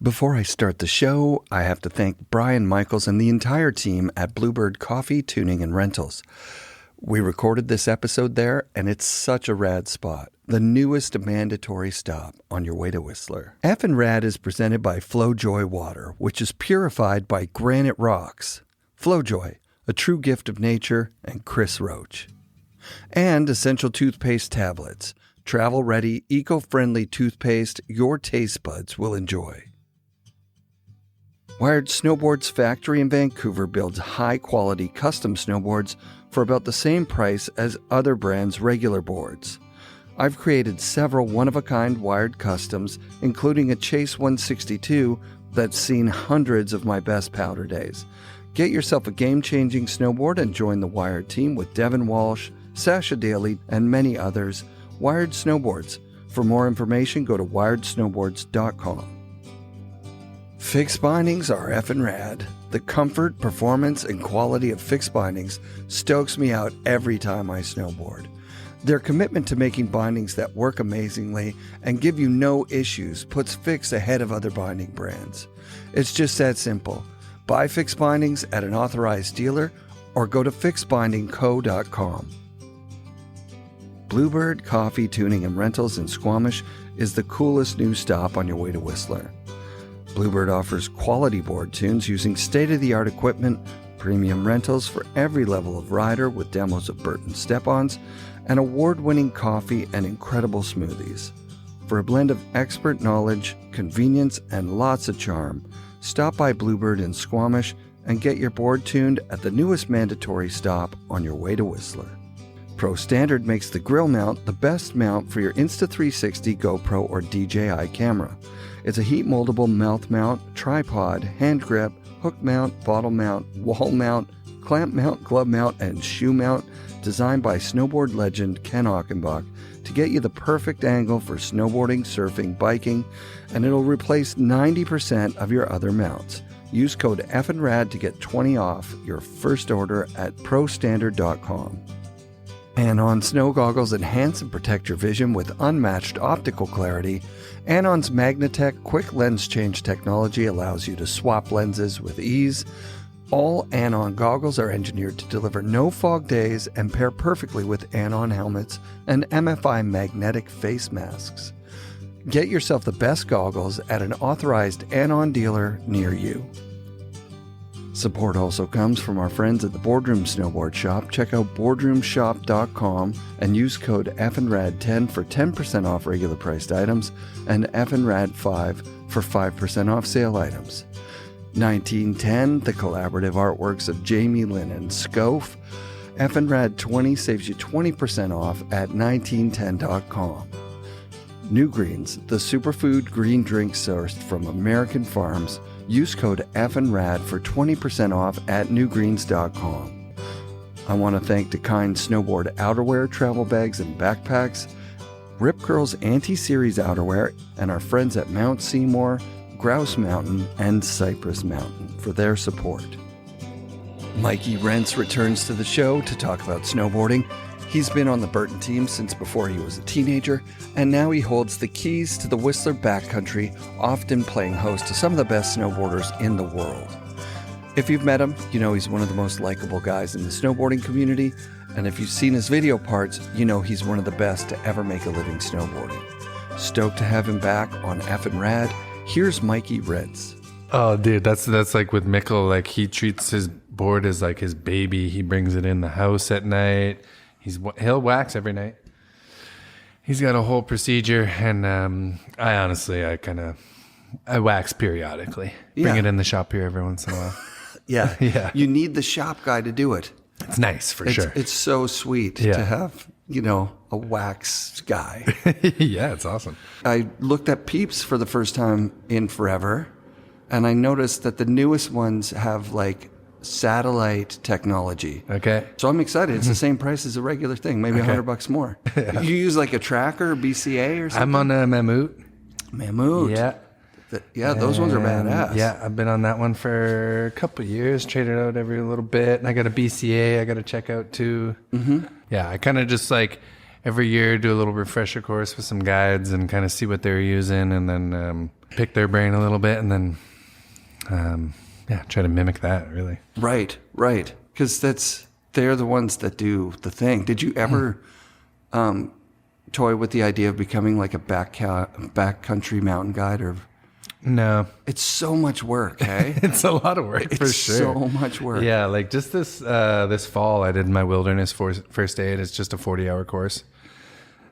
Before I start the show, I have to thank Brian Michaels and the entire team at Bluebird Coffee, Tuning, and Rentals. We recorded this episode there, and it's such a rad spot. The newest mandatory stop on your way to Whistler. FNRad is presented by Flojoy water, which is purified by granite rocks. Flojoy, a true gift of nature, and Chris Roach. And Essential Toothpaste Tablets. Travel-ready, eco-friendly toothpaste your taste buds will enjoy. Wired Snowboards factory in Vancouver builds high-quality custom snowboards for about the same price as other brands' regular boards. I've created several one-of-a-kind wired customs, including a Chase 162 that's seen hundreds of my best powder days. Get yourself a game-changing snowboard and join the Wired team with Devin Walsh, Sasha Daly, and many others. Wired Snowboards. For more information, go to wiredsnowboards.com. Fixed bindings are FNRad. The comfort, performance, and quality of fixed bindings stokes me out every time I snowboard. Their commitment to making bindings that work amazingly and give you no issues puts Fix ahead of other binding brands. It's just that simple. Buy fixed bindings at an authorized dealer or go to fixedbindingco.com. Bluebird Coffee, Tuning, and Rentals in Squamish is the coolest new stop on your way to Whistler. Bluebird offers quality board tunes using state-of-the-art equipment, premium rentals for every level of rider with demos of Burton step-ons, and award-winning coffee and incredible smoothies. For a blend of expert knowledge, convenience, and lots of charm, stop by Bluebird in Squamish and get your board tuned at the newest mandatory stop on your way to Whistler. Pro Standard makes the grill mount the best mount for your Insta360 GoPro or DJI camera. It's a heat-moldable mouth mount, tripod, hand grip, hook mount, bottle mount, wall mount, clamp mount, glove mount, and shoe mount designed by snowboard legend Ken Ochenbach to get you the perfect angle for snowboarding, surfing, biking, and it'll replace 90% of your other mounts. Use code FNRAD to get 20 off your first order at prostandard.com. Anon snow goggles enhance and protect your vision with unmatched optical clarity. Anon's Magnatech quick lens change technology allows you to swap lenses with ease. All Anon goggles are engineered to deliver no fog days and pair perfectly with Anon helmets and MFI magnetic face masks. Get yourself the best goggles at an authorized Anon dealer near you. Support also comes from our friends at the Boardroom Snowboard Shop. Check out boardroomshop.com and use code FNRAD10 for 10% off regular priced items and FNRAD5 for 5% off sale items. 1910, the collaborative artworks of Jamie Lynn and Scof. FNRAD20 saves you 20% off at 1910.com. New Greens, the superfood green drink sourced from American farms. Use code FNRAD for 20% off at newgreens.com. I want to thank DeKind Snowboard outerwear, travel bags, and backpacks, Rip Curl's Anti-Series outerwear, and our friends at Mount Seymour, Grouse Mountain, and Cypress Mountain for their support. Mikey Rencz returns to the show to talk about snowboarding. He's been on the Burton team since before he was a teenager, and now he holds the keys to the Whistler Backcountry, often playing host to some of the best snowboarders in the world. If you've met him, you know he's one of the most likable guys in the snowboarding community, and if you've seen his video parts, you know he's one of the best to ever make a living snowboarding. Stoked to have him back on FNRad. Here's Mikey Rencz. Oh, dude, that's like with Mikkel, like he treats his board as like his baby. He brings it in the house at night. He'll wax every night. He's got a whole procedure, and I wax periodically. Bring it in the shop here every once in a while. Yeah. Yeah. You need the shop guy to do it. It's nice for sure. It's so sweet to have, a wax guy. Yeah, it's awesome. I looked at Peeps for the first time in forever, and I noticed that the newest ones have like satellite technology. Okay. So I'm excited. It's the same price as a regular thing, maybe $100 more. Yeah. You use like a tracker, BCA or something? I'm on a Mammut. Mammut. Yeah. Those ones are badass. Yeah, I've been on that one for a couple of years, traded out every little bit. And I got a BCA I got to check out too. Mm-hmm. Yeah, I kind of just like every year do a little refresher course with some guides and kind of see what they're using. And then pick their brain a little bit, and then try to mimic that. Really, right. Because they're the ones that do the thing. Did you ever toy with the idea of becoming like a backcountry mountain guide? Or no, it's so much work. Hey, it's a lot of work for sure. So much work. Yeah, like just this fall, I did my wilderness first aid. It's just a 40-hour course.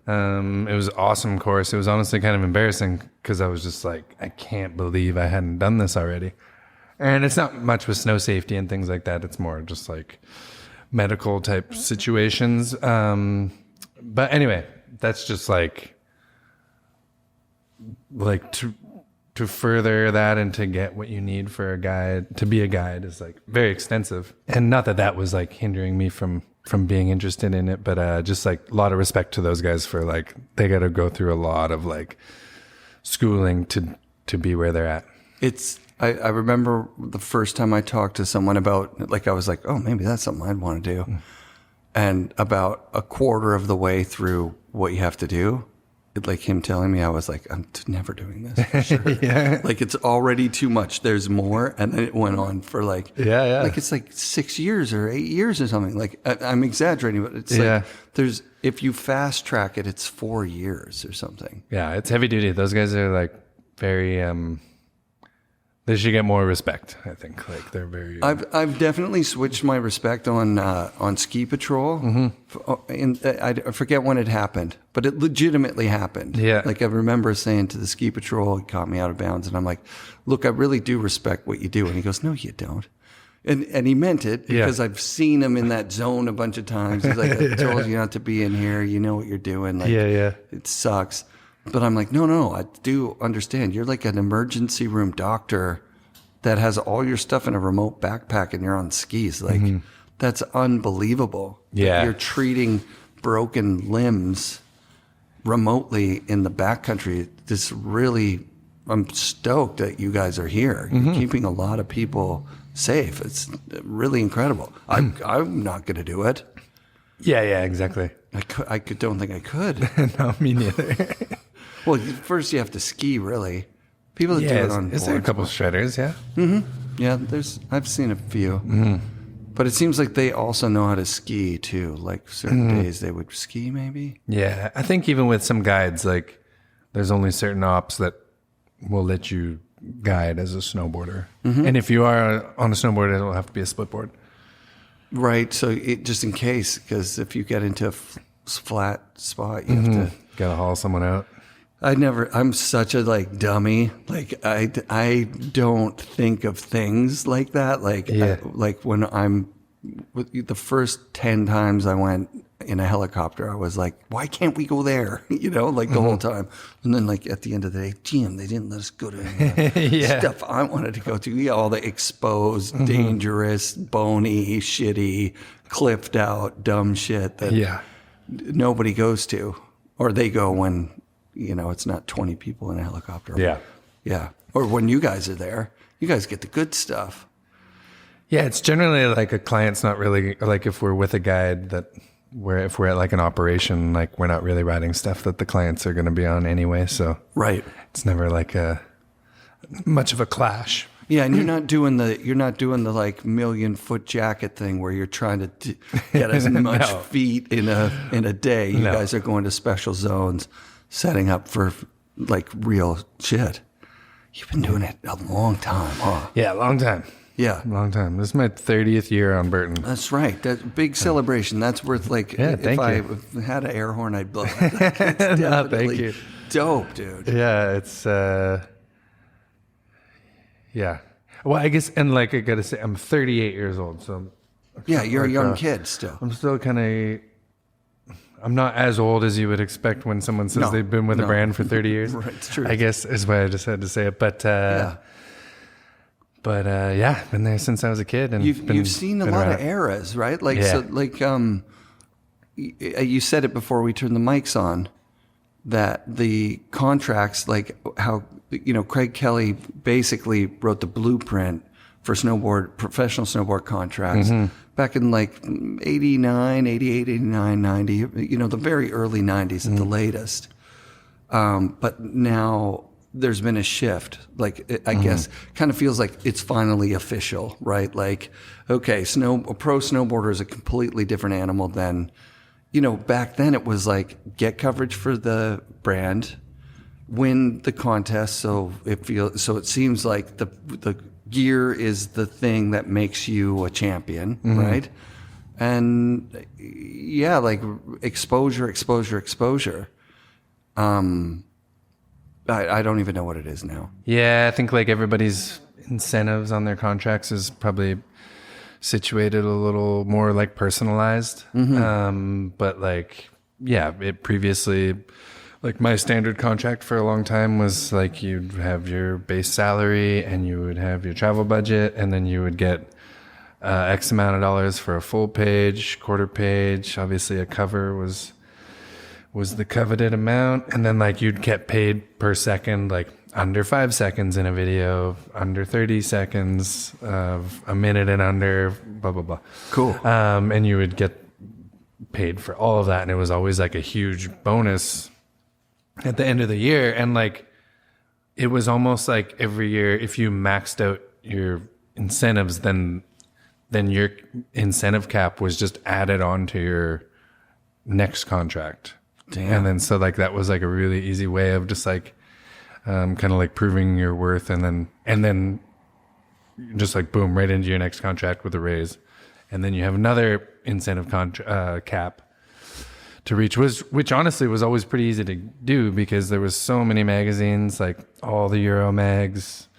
It was an awesome course. It was honestly kind of embarrassing because I was just like, I can't believe I hadn't done this already. And it's not much with snow safety and things like that. It's more just like medical type situations. But anyway, that's just like to further that and to get what you need for a guide, to be a guide, is like very extensive. And not that was like hindering me from being interested in it, but just like a lot of respect to those guys for like, they got to go through a lot of like schooling to be where they're at. I remember the first time I talked to someone about, like, I was like, oh, maybe that's something I'd want to do. And about a quarter of the way through what you have to do, like him telling me, I was like, I'm never doing this for sure. Yeah. Like, it's already too much. There's more. And then it went on for like, like it's like 6 years or 8 years or something. Like, I'm exaggerating, but it's like, if you fast track it, it's 4 years or something. Yeah. It's heavy duty. Those guys are like very, they should get more respect, I think. Like, they're very. I've definitely switched my respect on ski patrol. Mm-hmm. I forget when it happened, but it legitimately happened. Yeah. Like, I remember saying to the ski patrol, he caught me out of bounds, and I'm like, "Look, I really do respect what you do." And he goes, "No, you don't." And he meant it because I've seen him in that zone a bunch of times. He's like, "I told you not to be in here. You know what you're doing." Like, it sucks. But I'm like, no, I do understand. You're like an emergency room doctor that has all your stuff in a remote backpack and you're on skis. Like, that's unbelievable. Yeah. You're treating broken limbs remotely in the backcountry. I'm stoked that you guys are here. You're keeping a lot of people safe. It's really incredible. I'm not going to do it. Yeah, exactly. I don't think I could. No, me neither. Well, first you have to ski, really. People that do it on boards. Is there a couple shredders, yeah? Mm-hmm. Yeah, I've seen a few. Mm-hmm. But it seems like they also know how to ski, too. Like, certain days they would ski, maybe? Yeah, I think even with some guides, like, there's only certain ops that will let you guide as a snowboarder. Mm-hmm. And if you are on a snowboard, it'll have to be a split board. Right, so just in case, because if you get into a flat spot, you have to... Gotta haul someone out. I'm such a like dummy. Like, I don't think of things like that. Like, like when the first 10 times I went in a helicopter, I was like, why can't we go there? You know, like the whole time. And then like at the end of the day, damn, they didn't let us go to the stuff I wanted to go to. Yeah, all the exposed, dangerous, bony, shitty, cliffed out, dumb shit that nobody goes to. Or they go when, you know, it's not 20 people in a helicopter. Yeah. Yeah. Or when you guys are there, you guys get the good stuff. Yeah, it's generally like a client's not really, like if we're with a guide if we're at like an operation, like we're not really riding stuff that the clients are going to be on anyway. So right. It's never like much of a clash. Yeah, and you're not doing the like 1,000,000-foot jacket thing where you're trying to get as much feet in a day. You guys are going to special zones, setting up for like real shit. You've been doing it a long time, huh? Yeah, long time. Yeah, long time. This is my 30th year on Burton. That's right. That big celebration. That's worth like. If I had an air horn, I'd blow it. Like, it's definitely thank you. Dope, dude. Yeah, it's. Yeah. Well, I guess, and like I gotta say, I'm 38 years old, so. You're a young kid still. I'm still kind of. I'm not as old as you would expect when someone says they've been with a brand for 30 years. Right, it's true. I guess is why I just had to say it, but. But been there since I was a kid, and you've seen a lot of eras, right? Like you said it before we turned the mics on, that the contracts, like how Craig Kelly basically wrote the blueprint for professional snowboard contracts back in like 89, 88, 89, 90. The very early 90s at the latest. But now there's been a shift. Like, I guess kind of feels like it's finally official, right? Like, okay, a pro snowboarder is a completely different animal than, back then it was like get coverage for the brand, win the contest. So it seems like the gear is the thing that makes you a champion, right? And yeah, like exposure. I don't even know what it is now. Yeah, I think like everybody's incentives on their contracts is probably situated a little more like personalized. But like, yeah, it previously, like my standard contract for a long time was like you'd have your base salary and you would have your travel budget, and then you would get X amount of dollars for a full page, quarter page. Obviously a cover was the coveted amount, and then like you'd get paid per second, like under 5 seconds in a video, under 30 seconds, a minute and under, blah blah blah. Cool. And you would get paid for all of that, and it was always like a huge bonus at the end of the year. And like it was almost like every year, if you maxed out your incentives, then your incentive cap was just added on to your next contract. Damn. And then so like that was like a really easy way of just like kind of like proving your worth, and then just like boom, right into your next contract with a raise. And then you have another incentive cap to reach, which honestly was always pretty easy to do because there was so many magazines, like all the Euro mags,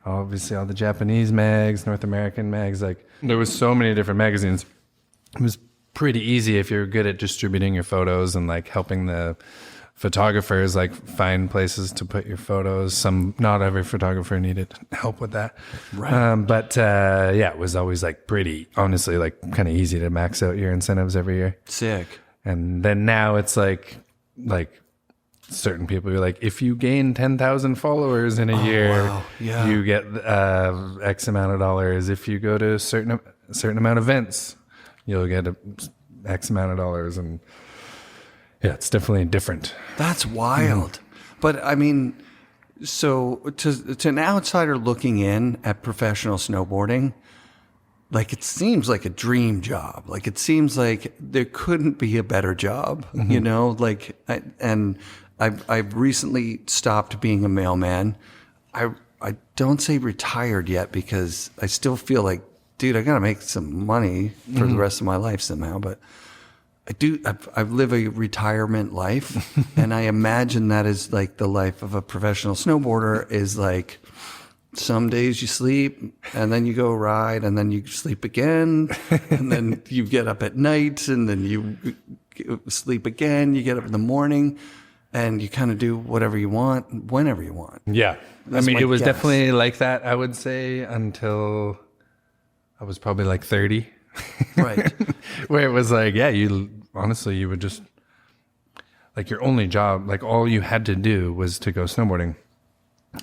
obviously all the Japanese mags, North American mags, like there was so many different magazines. It was pretty easy if you're good at distributing your photos and like helping the photographers like find places to put your photos. Not every photographer needed help with that. Right. But yeah, it was always like pretty, honestly, like kind of easy to max out your incentives every year. Sick. And then now it's like certain people are like, if you gain 10,000 followers in a year, wow. Yeah. you get X amount of dollars. If you go to a certain amount of events, you'll get X amount of dollars. And yeah, it's definitely different. That's wild. But I mean, so to an outsider looking in at professional snowboarding, like it seems like a dream job. Like it seems like there couldn't be a better job, like, I've recently stopped being a mailman. I don't say retired yet because I still feel like, dude, I got to make some money for the rest of my life somehow. But I live a retirement life, and I imagine that is like the life of a professional snowboarder is like, some days you sleep and then you go ride and then you sleep again and then you get up at night and then you sleep again. You get up in the morning and you kind of do whatever you want, whenever you want. Yeah. That's my it was guess. definitely like that, I would say, until I was probably like 30. Right. Where it was like, yeah, you would just, like your only job, like all you had to do was to go snowboarding.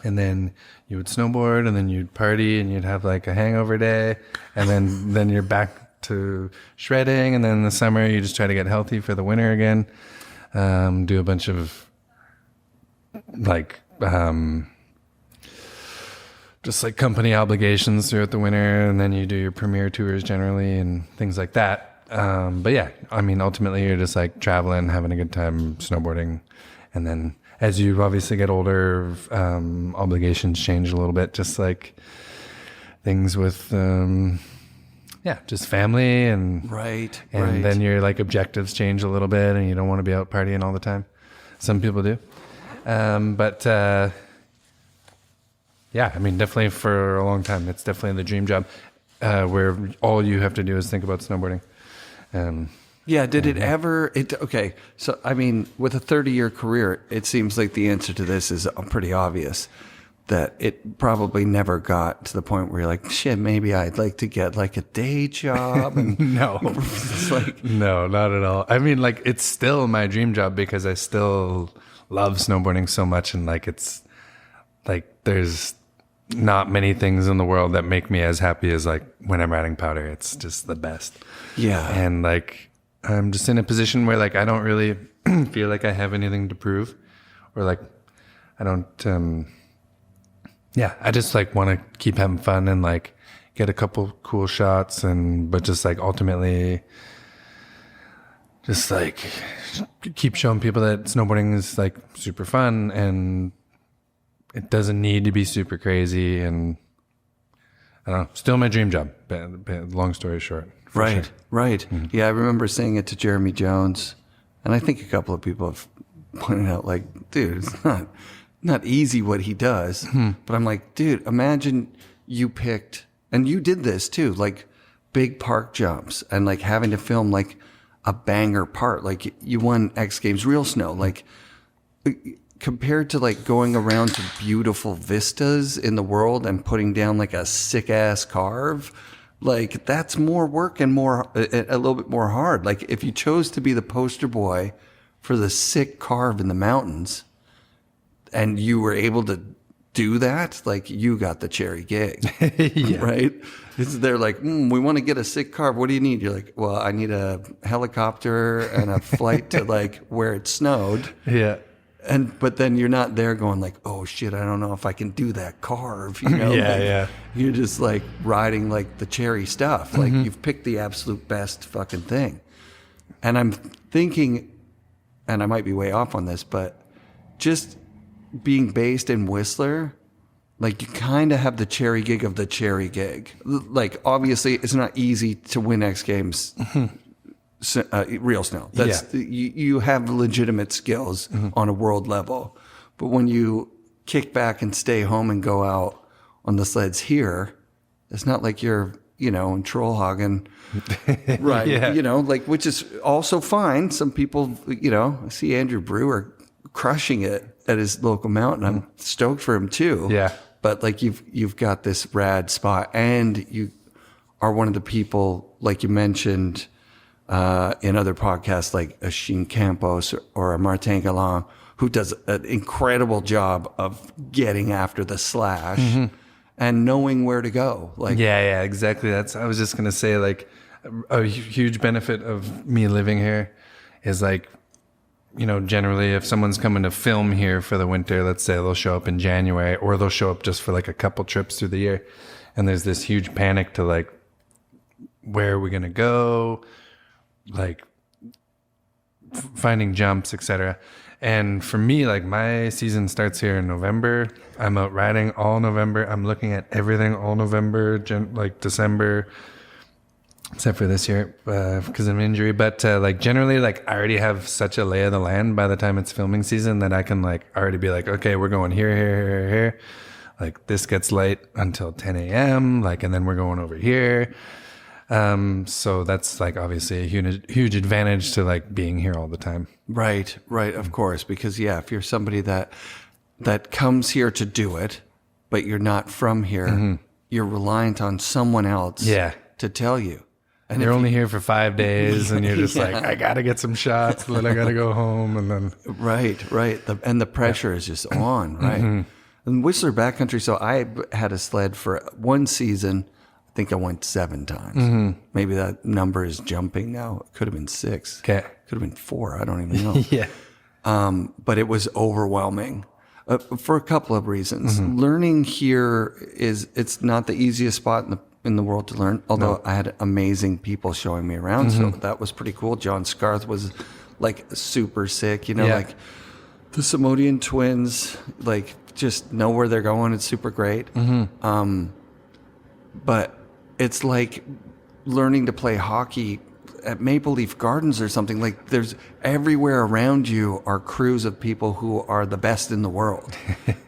And then you would snowboard, and then you'd party, and you'd have like a hangover day, and then you're back to shredding, and then in the summer you just try to get healthy for the winter again. Do a bunch of like just like company obligations throughout the winter, and then you do your premiere tours generally and things like that. But yeah, I mean, ultimately you're just like traveling, having a good time snowboarding, and then as you obviously get older, obligations change a little bit, just like things with, just family and Right. then your like objectives change a little bit, and you don't want to be out partying all the time. Some people do, yeah, I mean, definitely for a long time, it's definitely the dream job, where all you have to do is think about snowboarding. Yeah, did it ever... Okay, so, I mean, with a 30-year career, it seems like the answer to this is pretty obvious, that it probably never got to the point where you're like, shit, maybe I'd like to get, like, a day job. And No. it's like, No, not at all. I mean, like, it's still my dream job because I still love snowboarding so much, and, like, it's... Like, there's not many things in the world that make me as happy as, like, when I'm riding powder. It's just the best. yeah. And, like... I'm just in a position where like I don't really feel like I have anything to prove, or like I don't Yeah, I just like want to keep having fun and like get a couple cool shots, but just like ultimately just like keep showing people that snowboarding is like super fun and it doesn't need to be super crazy. And I don't know, still my dream job, but long story short. Right, sure. right. Mm-hmm. Yeah, I remember saying it to Jeremy Jones, and I think a couple of people have pointed out, like, dude, it's not easy what he does. But I'm like, dude, imagine you picked, and you did this too, like big park jumps and like having to film like a banger part. Like you won X Games Real Snow, like compared to like going around to beautiful vistas in the world and putting down like a sick ass carve. Like that's more work and a little bit more hard. Like if you chose to be the poster boy for the sick carve in the mountains and you were able to do that, like you got the cherry gig, yeah. Right? They're like, we want to get a sick carve. What do you need? You're like, well, I need a helicopter and a flight to like where it snowed. Yeah. But then you're not there going like, oh shit, I don't know if I can do that carve. You know? Yeah, like, yeah. You're just like riding like the cherry stuff. Like you've picked the absolute best fucking thing. And I'm thinking, and I might be way off on this, but just being based in Whistler, like you kind of have the cherry gig of the cherry gig. Like obviously it's not easy to win X Games real snow. That's you have legitimate skills on a world level. But when you kick back and stay home and go out on the sleds here, it's not like you're, in Trollhagen, right? Yeah. Like, which is also fine. Some people, I see Andrew Brewer crushing it at his local mountain. I'm stoked for him too. Yeah. But like you've got this rad spot and you are one of the people, like you mentioned, in other podcasts like a Sheen Campos or a Martin Galland, who does an incredible job of getting after the slash and knowing where to go. Like, yeah, exactly. I was just going to say, like, a huge benefit of me living here is like, generally if someone's coming to film here for the winter, let's say they'll show up in January or they'll show up just for like a couple trips through the year. And there's this huge panic to like, where are we going to go? Like finding jumps, etc. And for me, like my season starts here in November. I'm out riding all November. I'm looking at everything all November, like December, except for this year because of an injury. But like generally, like I already have such a lay of the land by the time it's filming season that I can like already be like, okay, we're going here. Like this gets light until 10 a.m. Like, and then we're going over here. So that's like obviously a huge advantage to like being here all the time. Right, of course. Because if you're somebody that comes here to do it, but you're not from here, you're reliant on someone else to tell you. And you're only here for 5 days and you're just like, I got to get some shots, then I got to go home. And then. Right. And the pressure is just on, right? And Whistler Backcountry. So I had a sled for one season. I think I went 7 times. Maybe that number is jumping now. It could have been 6. Okay. Could have been 4. I don't even know. Yeah. But it was overwhelming for a couple of reasons. Learning here it's not the easiest spot in the world to learn. Although I had amazing people showing me around, so that was pretty cool. John Scarth was like super sick. Like the Samodian twins, like just know where they're going. It's super great. But it's like learning to play hockey at Maple Leaf Gardens or something. Like there's everywhere around you are crews of people who are the best in the world.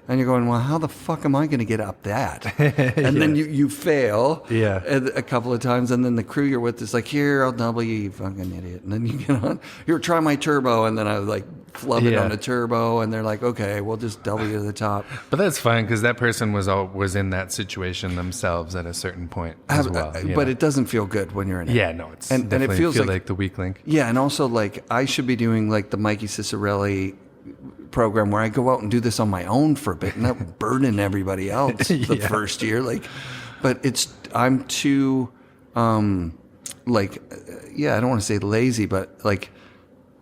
And you're going, well, how the fuck am I going to get up that? And then you fail a couple of times. And then the crew you're with is like, here, I'll double you, you fucking idiot. And then you get on, here, try my turbo. And then I like flub it on a turbo. And they're like, okay, we'll just double you to the top. But that's fine because that person was in that situation themselves at a certain point as well. But it doesn't feel good when you're in it. Yeah, no, it's and it feels like the weak link. Yeah, and also like I should be doing like the Mikey Cicerelli program where I go out and do this on my own for a bit and not burden everybody else the first year. Like, but I'm too, I don't want to say lazy, but like,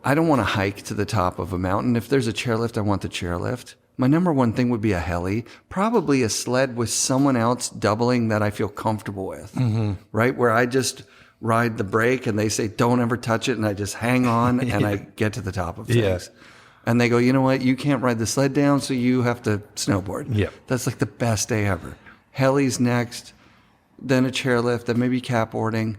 I don't want to hike to the top of a mountain. If there's a chairlift, I want the chairlift. my number one thing would be a heli, probably a sled with someone else doubling that I feel comfortable with, right? Where I just ride the brake and they say, don't ever touch it. And I just hang on and I get to the top of things. Yeah. And they go, you know what? You can't ride the sled down, so you have to snowboard. Yeah. That's like the best day ever. Heli's next, then a chairlift, then maybe catboarding.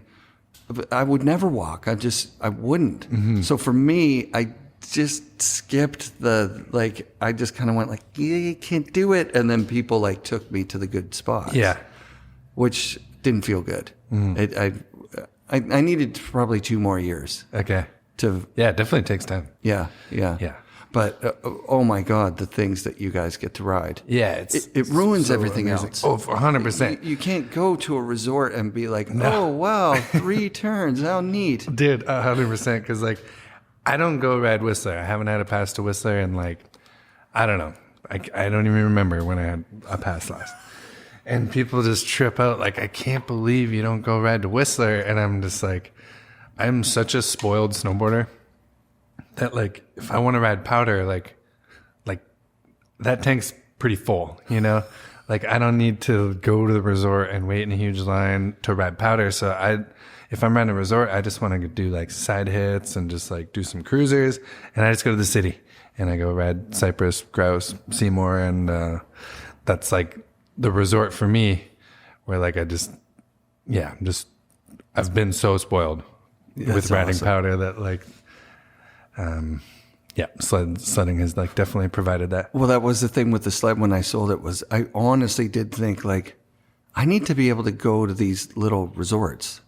I would never walk. I wouldn't. So for me, I just skipped I just kind of went like, yeah, you can't do it. And then people like took me to the good spots. Yeah. Which didn't feel good. I needed probably 2 more years. Okay. Yeah, it definitely takes time. Yeah. But oh my God, the things that you guys get to ride. Yeah, it ruins so everything amazing. else. Oh, 100%. You can't go to a resort and be like, oh wow, 3 turns, how neat. Dude, 100%. Because like, I don't go ride Whistler. I haven't had a pass to Whistler, and like, I don't know. I don't even remember when I had a pass last. And people just trip out like, I can't believe you don't go ride to Whistler. And I'm just like, I'm such a spoiled snowboarder that like, if I want to ride powder, like that tank's pretty full, you know? Like, I don't need to go to the resort and wait in a huge line to ride powder. So if I'm riding a resort, I just want to do like side hits and just like do some cruisers. And I just go to the city and I go ride Cypress, Grouse, Seymour. And that's like the resort for me, where like I've been so spoiled with riding awesome. powder that like, sledding has like definitely provided that. Well, that was the thing with the sled when I sold it, was I honestly did think like, I need to be able to go to these little resorts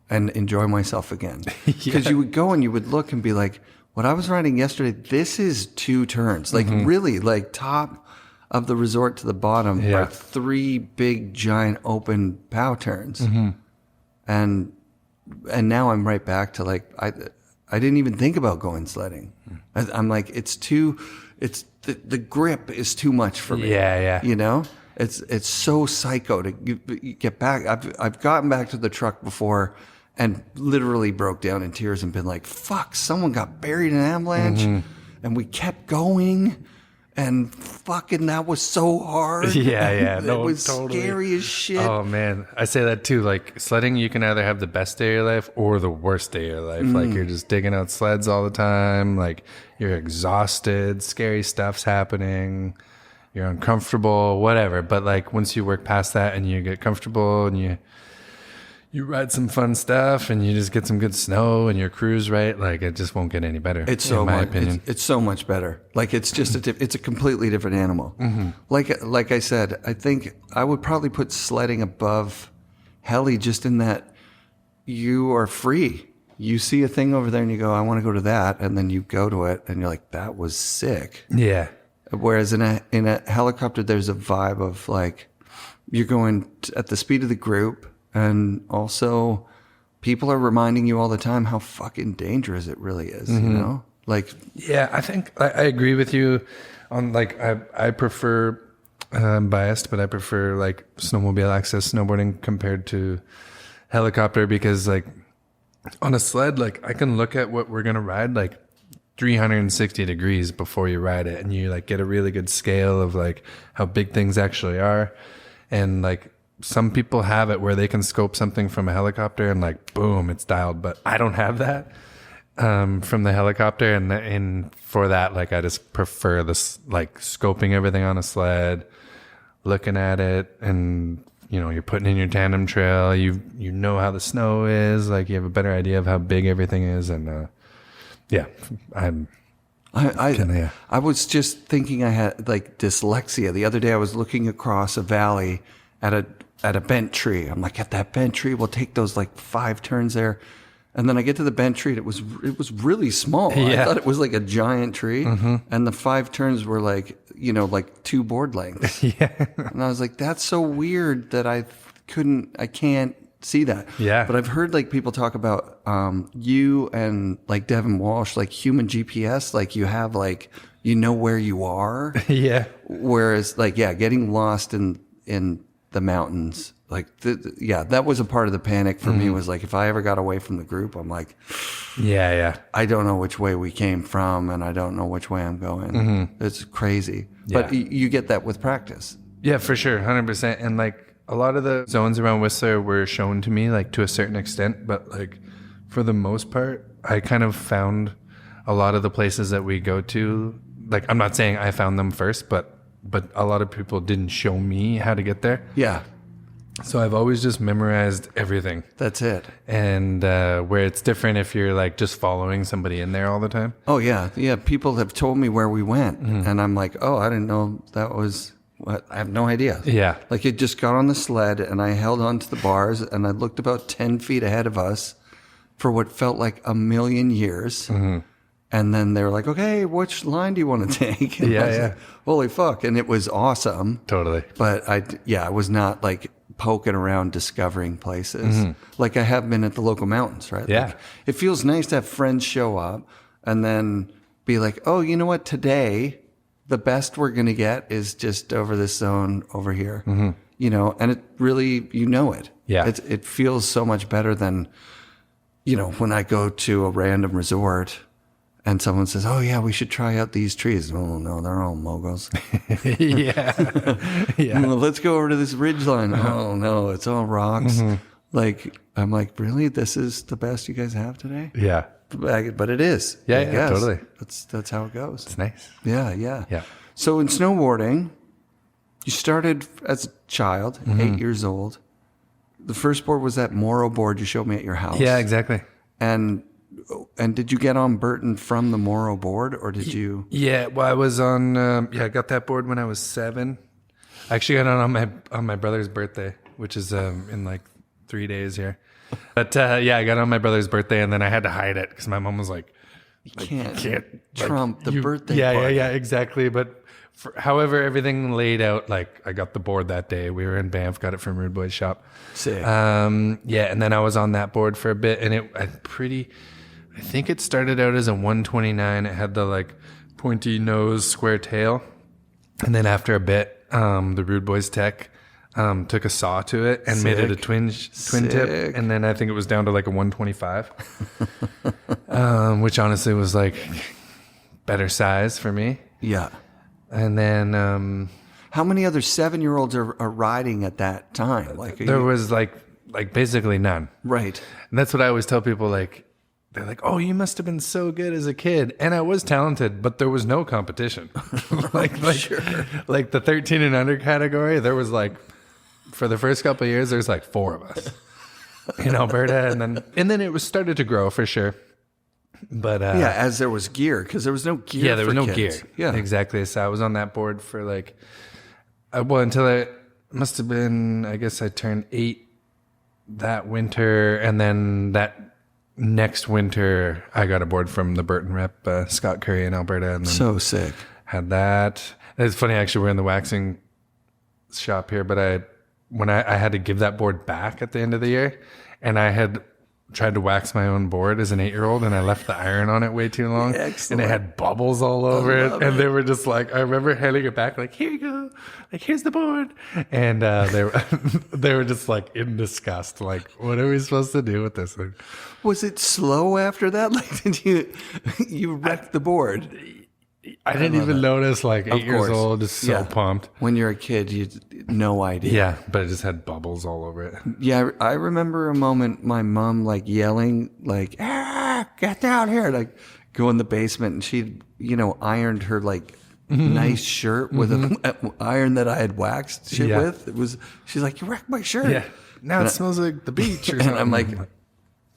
and enjoy myself again. Because you would go and you would look and be like, what I was riding yesterday, this is 2 turns. Like really, like top of the resort to the bottom are 3 big, giant, open pow turns. And now I'm right back to like, I didn't even think about going sledding. I'm like, the grip is too much for me. Yeah. You know, it's so psycho to get back. I've gotten back to the truck before and literally broke down in tears and been like, fuck, someone got buried in an avalanche. And we kept going. And fucking, that was so hard. Yeah. It was totally scary as shit. Oh man, I say that too. Like sledding, you can either have the best day of your life or the worst day of your life. Like you're just digging out sleds all the time. Like you're exhausted, scary stuff's happening, you're uncomfortable, whatever. But like once you work past that and you get comfortable and you ride some fun stuff and you just get some good snow and your cruise right, like it just won't get any better. It's so in my much. opinion. It's so much better. Like it's just it's a completely different animal. Like I said, I think I would probably put sledding above heli, just in that you are free. You see a thing over there and you go, I want to go to that, and then you go to it and you're like, that was sick. Yeah. Whereas in a helicopter, there's a vibe of like you're going at the speed of the group. And also, people are reminding you all the time how fucking dangerous it really is, you know? Like, yeah, I think I agree with you on like, I prefer, I'm biased, but I prefer like snowmobile access snowboarding compared to helicopter, because like on a sled, like I can look at what we're going to ride like 360 degrees before you ride it. And you like get a really good scale of like how big things actually are. And like, some people have it where they can scope something from a helicopter and like, boom, it's dialed. But I don't have that from the helicopter. And for that, like, I just prefer this, like scoping everything on a sled, looking at it. And, you know, you're putting in your tandem trail. You know how the snow is. Like you have a better idea of how big everything is. And I was just thinking I had like dyslexia. The other day I was looking across a valley at a bent tree. I'm like, at that bent tree, we'll take those like 5 turns there. And then I get to the bent tree and it was really small. Yeah. I thought it was like a giant tree. And the 5 turns were like, you know, like 2 board lengths. Yeah. And I was like, that's so weird that I can't see that. Yeah. But I've heard like people talk about you and like Devin Walsh, like human GPS, like you have like, you know where you are. Yeah. Whereas like, yeah, getting lost in the mountains. Like, that was a part of the panic for me, was like, if I ever got away from the group, I'm like, yeah. I don't know which way we came from, and I don't know which way I'm going. It's crazy. Yeah. But you get that with practice. Yeah, for sure. 100%. And like a lot of the zones around Whistler were shown to me, like to a certain extent, but like for the most part, I kind of found a lot of the places that we go to. Like, I'm not saying I found them first, but a lot of people didn't show me how to get there. Yeah. So I've always just memorized everything. That's it. And where it's different if you're like just following somebody in there all the time. Oh, yeah. Yeah. People have told me where we went. And I'm like, oh, I didn't know that was what. I have no idea. Yeah. Like, it just got on the sled and I held onto the bars and I looked about 10 feet ahead of us for what felt like a million years. And then they were like, okay, which line do you want to take? And I was like, holy fuck. And it was awesome. Totally. But I was not like poking around discovering places like I have been at the local mountains, right? Yeah. Like, it feels nice to have friends show up and then be like, oh, you know what? Today, the best we're going to get is just over this zone over here, you know, and it really, you know it. Yeah. It feels so much better than, you know, when I go to a random resort and someone says, oh, yeah, we should try out these trees. Oh, no, they're all moguls. Yeah. Well, let's go over to this ridge line. Oh, no, it's all rocks. Like, I'm like, really? This is the best you guys have today? Yeah. But it is. Yeah, I yeah, guess. totally. That's how it goes. It's nice. Yeah. Yeah. So in snowboarding, you started as a child, 8 years old. The first board was that Moro board you showed me at your house. Yeah, exactly. And did you get on Burton from the Moro board, or did you? Yeah, well, I was on. I got that board when I was 7. I actually got on my brother's birthday, which is in like 3 days here. But yeah, I got on my brother's birthday, and then I had to hide it because my mom was like, You can't like, trump the birthday Yeah, party. yeah, exactly. But however everything laid out, like I got the board that day. We were in Banff, got it from Rude Boy's shop. Sick. Yeah, and then I was on that board for a bit, and I think it started out as a 129. It had the like pointy nose, square tail. And then after a bit, the Rude Boys tech took a saw to it and made it a twin tip. And then I think it was down to like a 125, which honestly was like better size for me. Yeah. And then How many other 7-year-olds are riding at that time? Like there was like basically none. Right. And that's what I always tell people, like, they're like, oh, you must have been so good as a kid. And I was talented, but there was no competition. Sure. Like the 13 and under category, there was like, for the first couple of years, there's like 4 of us in Alberta. And then it was started to grow for sure. But yeah, as there was gear, because there was no gear. Yeah, there was no kids. gear. Yeah, exactly. So I was on that board for like, until I must have been, I guess I turned 8 that winter. And then that next winter, I got a board from the Burton rep, Scott Curry in Alberta. And then so sick. Had that. It's funny, actually, we're in the waxing shop here, but I had to give that board back at the end of the year, and I had tried to wax my own board as an 8-year-old, and I left the iron on it way too long. Excellent. And it had bubbles all over it. And they were just like, I remember handing it back, like, here you go, like, here's the board. And they were just like in disgust, like, what are we supposed to do with this thing? Was it slow after that? Like, did you wrecked the board? I didn't even notice, like 8 years course. old, just so pumped. When you're a kid, you no idea. Yeah, but it just had bubbles all over it. Yeah, I remember a moment my mom like yelling like, get down here, like go in the basement, and she'd, ironed her like nice shirt with an iron that I had waxed shit with. She's like, you wrecked my shirt. Yeah. Now it smells like the beach or something. And I'm like,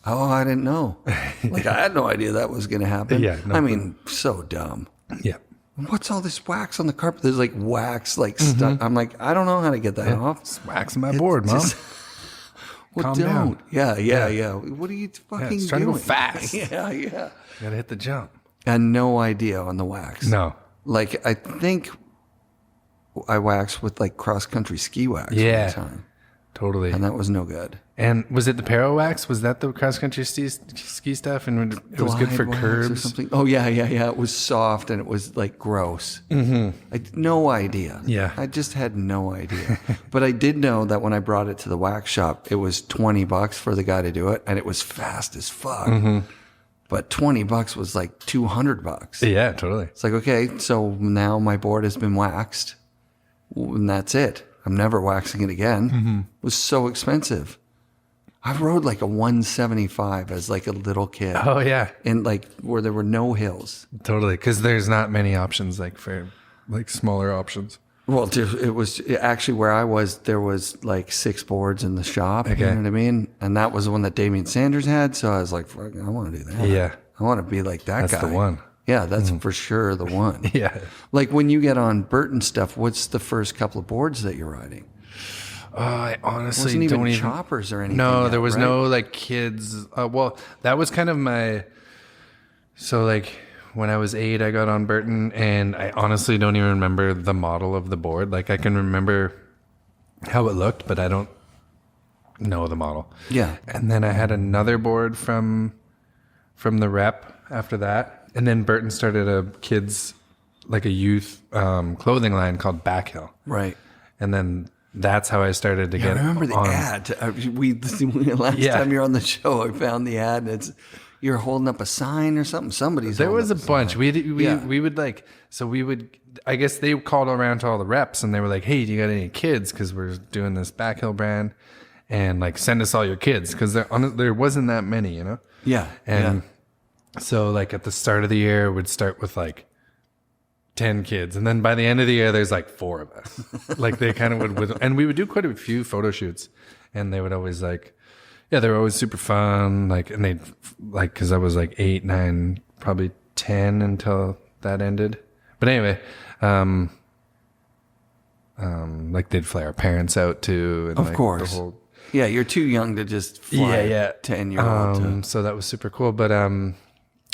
oh, I didn't know. Like, I had no idea that was going to happen. Yeah, no I mean, so dumb. Yeah. What's all this wax on the carpet? There's like wax, like stuff. I'm like, I don't know how to get that off. Just waxing my board, Mom. Well, Calm don't. down. Yeah. What are you fucking it's doing? trying to go fast. Yeah. Gotta hit the jump. And no idea on the wax. No. Like, I think I waxed with like cross country ski wax Yeah. one time. totally. And that was no good. And was it the Parawax? Was that the cross-country ski stuff? And it was good for Glide wax curbs? or something. Oh, yeah. It was soft and it was like gross. Mm-hmm. I had no idea. Yeah. I just had no idea. But I did know that when I brought it to the wax shop, it was $20 for the guy to do it. And it was fast as fuck. Mm-hmm. But $20 was like $200. Yeah, totally. It's like, okay, so now my board has been waxed. And that's it. I'm never waxing it again. Mm-hmm. It was so expensive. I rode like a 175 as like a little kid. Oh, yeah. And like where there were no hills. Totally. Because there's not many options like for like smaller options. Well, it was actually where I was, there was like 6 boards in the shop. Okay. You know what I mean? And that was the one that Damian Sanders had. So I was like, fuck, I want to do that. Yeah. I want to be like that guy. That's the one. Yeah, that's for sure the one. Yeah. Like when you get on Burton stuff, what's the first couple of boards that you're riding? Oh, I honestly Wasn't even don't even choppers or anything. No, yet, there was right? no like kids. Well, that was kind of my. So like when I was 8, I got on Burton, and I honestly don't even remember the model of the board. Like I can remember how it looked, but I don't know the model. Yeah. And then I had another board from the rep after that, and then Burton started a kids like a youth clothing line called Backhill. Right. And then that's how I started to I get remember the on. ad. Last time you were on the show, I found the ad, and it's you're holding up a sign or something. Somebody's There holding was up a bunch. sign. We would like, so we would, I guess they called around to all the reps and they were like, hey, do you got any kids? Because we're doing this Backhill brand, and like send us all your kids, because there wasn't that many, you know? Yeah. And so like at the start of the year, we'd start with like 10 kids. And then by the end of the year, there's like 4 of us. Like they kind of would, and we would do quite a few photo shoots, and they would always like, yeah, they were always super fun. Like, and they'd like, cause I was like 8, 9, probably 10 until that ended. But anyway, like they'd fly our parents out too. And Of like course. The whole, Yeah, you're too young to just fly a 10-year-old. So that was super cool. But, and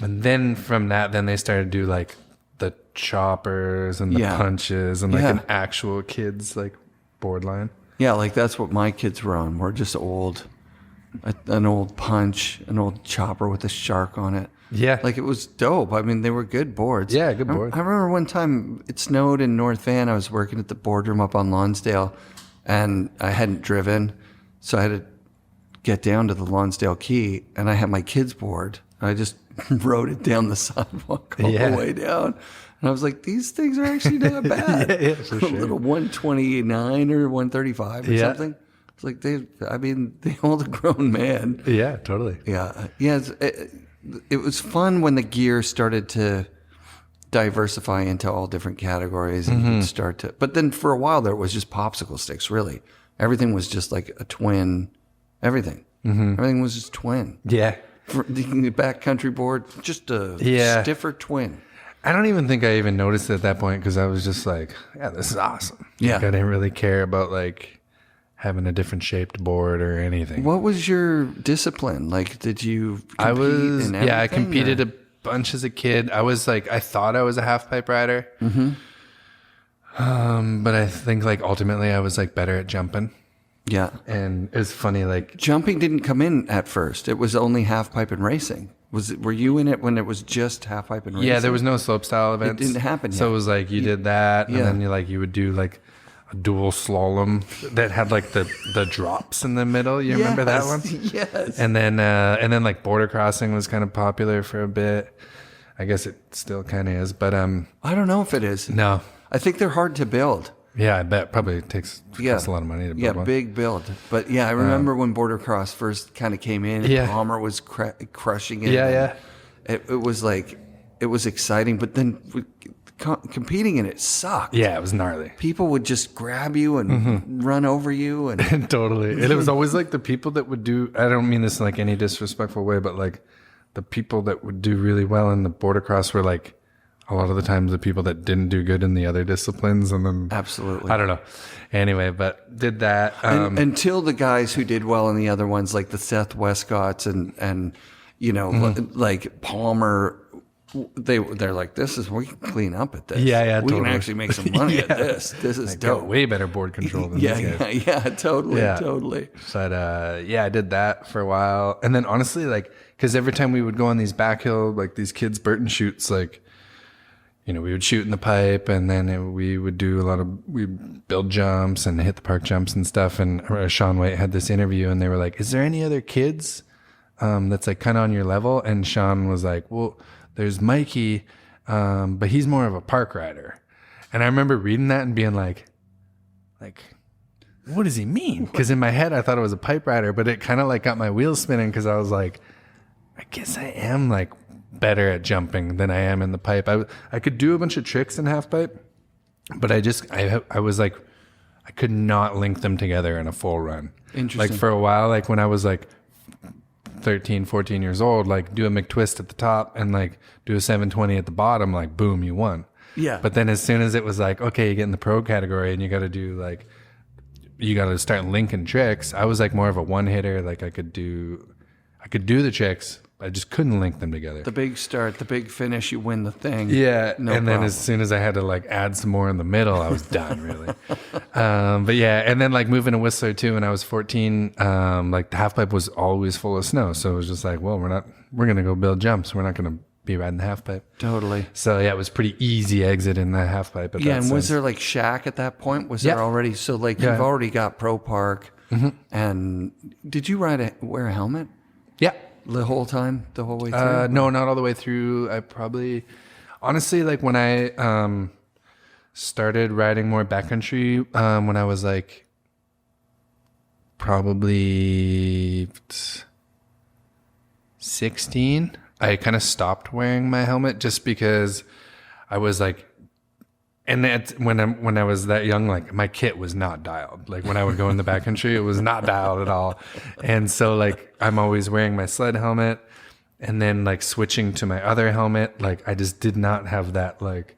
then from that, then they started to do like the choppers and the punches and like an actual kids like board line. Yeah, like that's what my kids were on. We're just an old punch, an old chopper with a shark on it. Yeah. Like it was dope. I mean, they were good boards. Yeah, good board. I remember one time it snowed in North Van. I was working at the boardroom up on Lonsdale, and I hadn't driven. So I had to get down to the Lonsdale Quay, and I had my kids' board. I just rode it down the sidewalk all the way down. And I was like, these things are actually not bad. Yeah, for sure. A little 129 or 135 or something. It's like they hold a grown man. Yeah, totally. Yeah. Yeah. It was fun when the gear started to diversify into all different categories and start to, but then for a while there it was just popsicle sticks, really. Everything was just like a twin, everything. Everything was just twin. Yeah. For the backcountry board, just a stiffer twin. I don't even think I even noticed it at that point, because I was just like, yeah, this is awesome. Yeah. Like, I didn't really care about like having a different shaped board or anything. What was your discipline? Like, did you compete in everything? I competed a bunch as a kid. I was like, I thought I was a half pipe rider. But I think like ultimately I was like better at jumping. Yeah. And it was funny, like Jumping didn't come in at first. It was only half pipe and racing. Were you in it when it was just half pipe and racing? yeah, there was no slope style events. It didn't happen yet. So it was like you did that, and then you would do like a dual slalom that had like the drops in the middle. You remember that one? Yes. And then like border crossing was kind of popular for a bit. I guess it still kind of is, but I don't know if it is. no. I think they're hard to build. Yeah, I bet probably costs a lot of money to build one. Big build. But yeah, I remember when Border Cross first kind of came in, and Palmer was crushing it. Yeah. It was like, it was exciting, but then competing in it sucked. Yeah, it was gnarly. People would just grab you and run over you. And Totally. And it was always like the people that would do, I don't mean this in like any disrespectful way, but like the people that would do really well in the border cross were like a lot of the times the people that didn't do good in the other disciplines. And then absolutely. I don't know. Anyway, but did that. Until the guys who did well in the other ones, like the Seth Westcotts and you know, like Palmer they're like, we can clean up at this. Yeah, we totally. can actually make some money at this. This is Got dope. way better board control than these guys. Yeah, totally. But I did that for a while, and then honestly, like, because every time we would go on these backhill, like these kids' Burton shoots, like, we would shoot in the pipe, and then we would do we'd build jumps and hit the park jumps and stuff. And Sean White had this interview, and they were like, "Is there any other kids that's like kind of on your level?" And Sean was like, "Well, there's Mikey, but he's more of a park rider." And I remember reading that and being like, what does he mean? Because in my head, I thought it was a pipe rider, but it kind of like got my wheels spinning because I was like, I guess I am like better at jumping than I am in the pipe. I could do a bunch of tricks in half pipe, but I was like, I could not link them together in a full run. Interesting. Like for a while, like when I was like 13, 14 years old, like do a McTwist at the top and like do a 720 at the bottom, like boom, you won. Yeah. But then as soon as it was like, okay, you get in the pro category and you got to do like, you got to start linking tricks. I was like more of a one hitter. Like I could do the tricks. I just couldn't link them together. The big start, the big finish, you win the thing. Yeah. No and problem. then as soon as I had to like add some more in the middle, I was done really. But yeah. And then like moving to Whistler too, when I was 14, like the half pipe was always full of snow. So it was just like, well, we're going to go build jumps. We're not going to be riding the half pipe. Totally. So yeah, it was pretty easy exit in the half pipe. Yeah. And was there like shack at that point? Was there already? So like you've already got pro park. Mm-hmm. And did you wear a helmet? Yeah. The whole time, the whole way through? No, not all the way through. I probably, honestly, like when I started riding more backcountry, when I was like probably 16, I kind of stopped wearing my helmet just because I was like, and that's when I was that young, like my kit was not dialed. Like when I would go in the backcountry, it was not dialed at all. And so like I'm always wearing my sled helmet, and then like switching to my other helmet, like I just did not have that like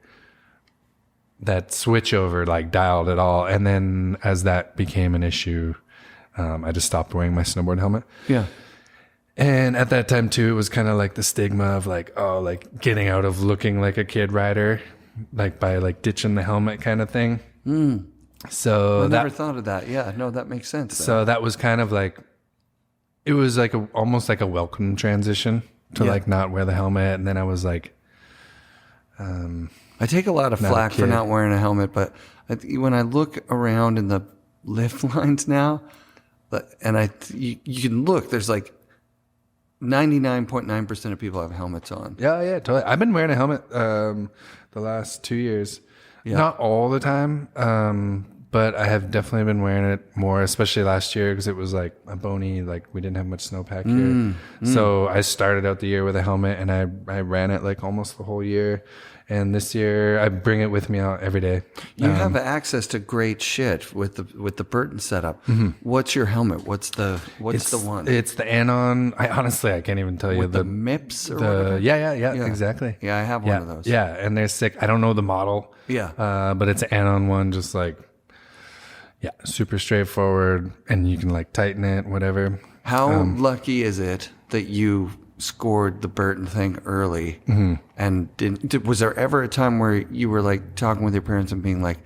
that switch over like dialed at all. And then as that became an issue, I just stopped wearing my snowboard helmet. Yeah. And at that time too, it was kind of like the stigma of like, oh, like getting out of looking like a kid rider, like by like ditching the helmet kind of thing. So I never thought of that. Yeah, no, that makes sense. So that was kind of like, it was like almost like a welcome transition to like not wear the helmet. And then I was like, I take a lot of flack for not wearing a helmet, but when I look around in the lift lines now, and you can look, there's like 99.9% of people have helmets on. Yeah, totally. I've been wearing a helmet the last 2 years. Yeah. Not all the time, but I have definitely been wearing it more, especially last year because it was like a bony, like we didn't have much snowpack here. So I started out the year with a helmet and I ran it like almost the whole year. And this year I bring it with me out every day. You have access to great shit with the Burton setup. Mm-hmm. What's your helmet? What's the one? It's the Anon. I can't even tell you with the MIPS or whatever. Yeah, exactly. Yeah, I have one of those. Yeah, and they're sick. I don't know the model. Yeah. But it's an Anon one, just like super straightforward, and you can like tighten it, whatever. How lucky is it that you scored the Burton thing early? Mm-hmm. And was there ever a time where you were like talking with your parents and being like,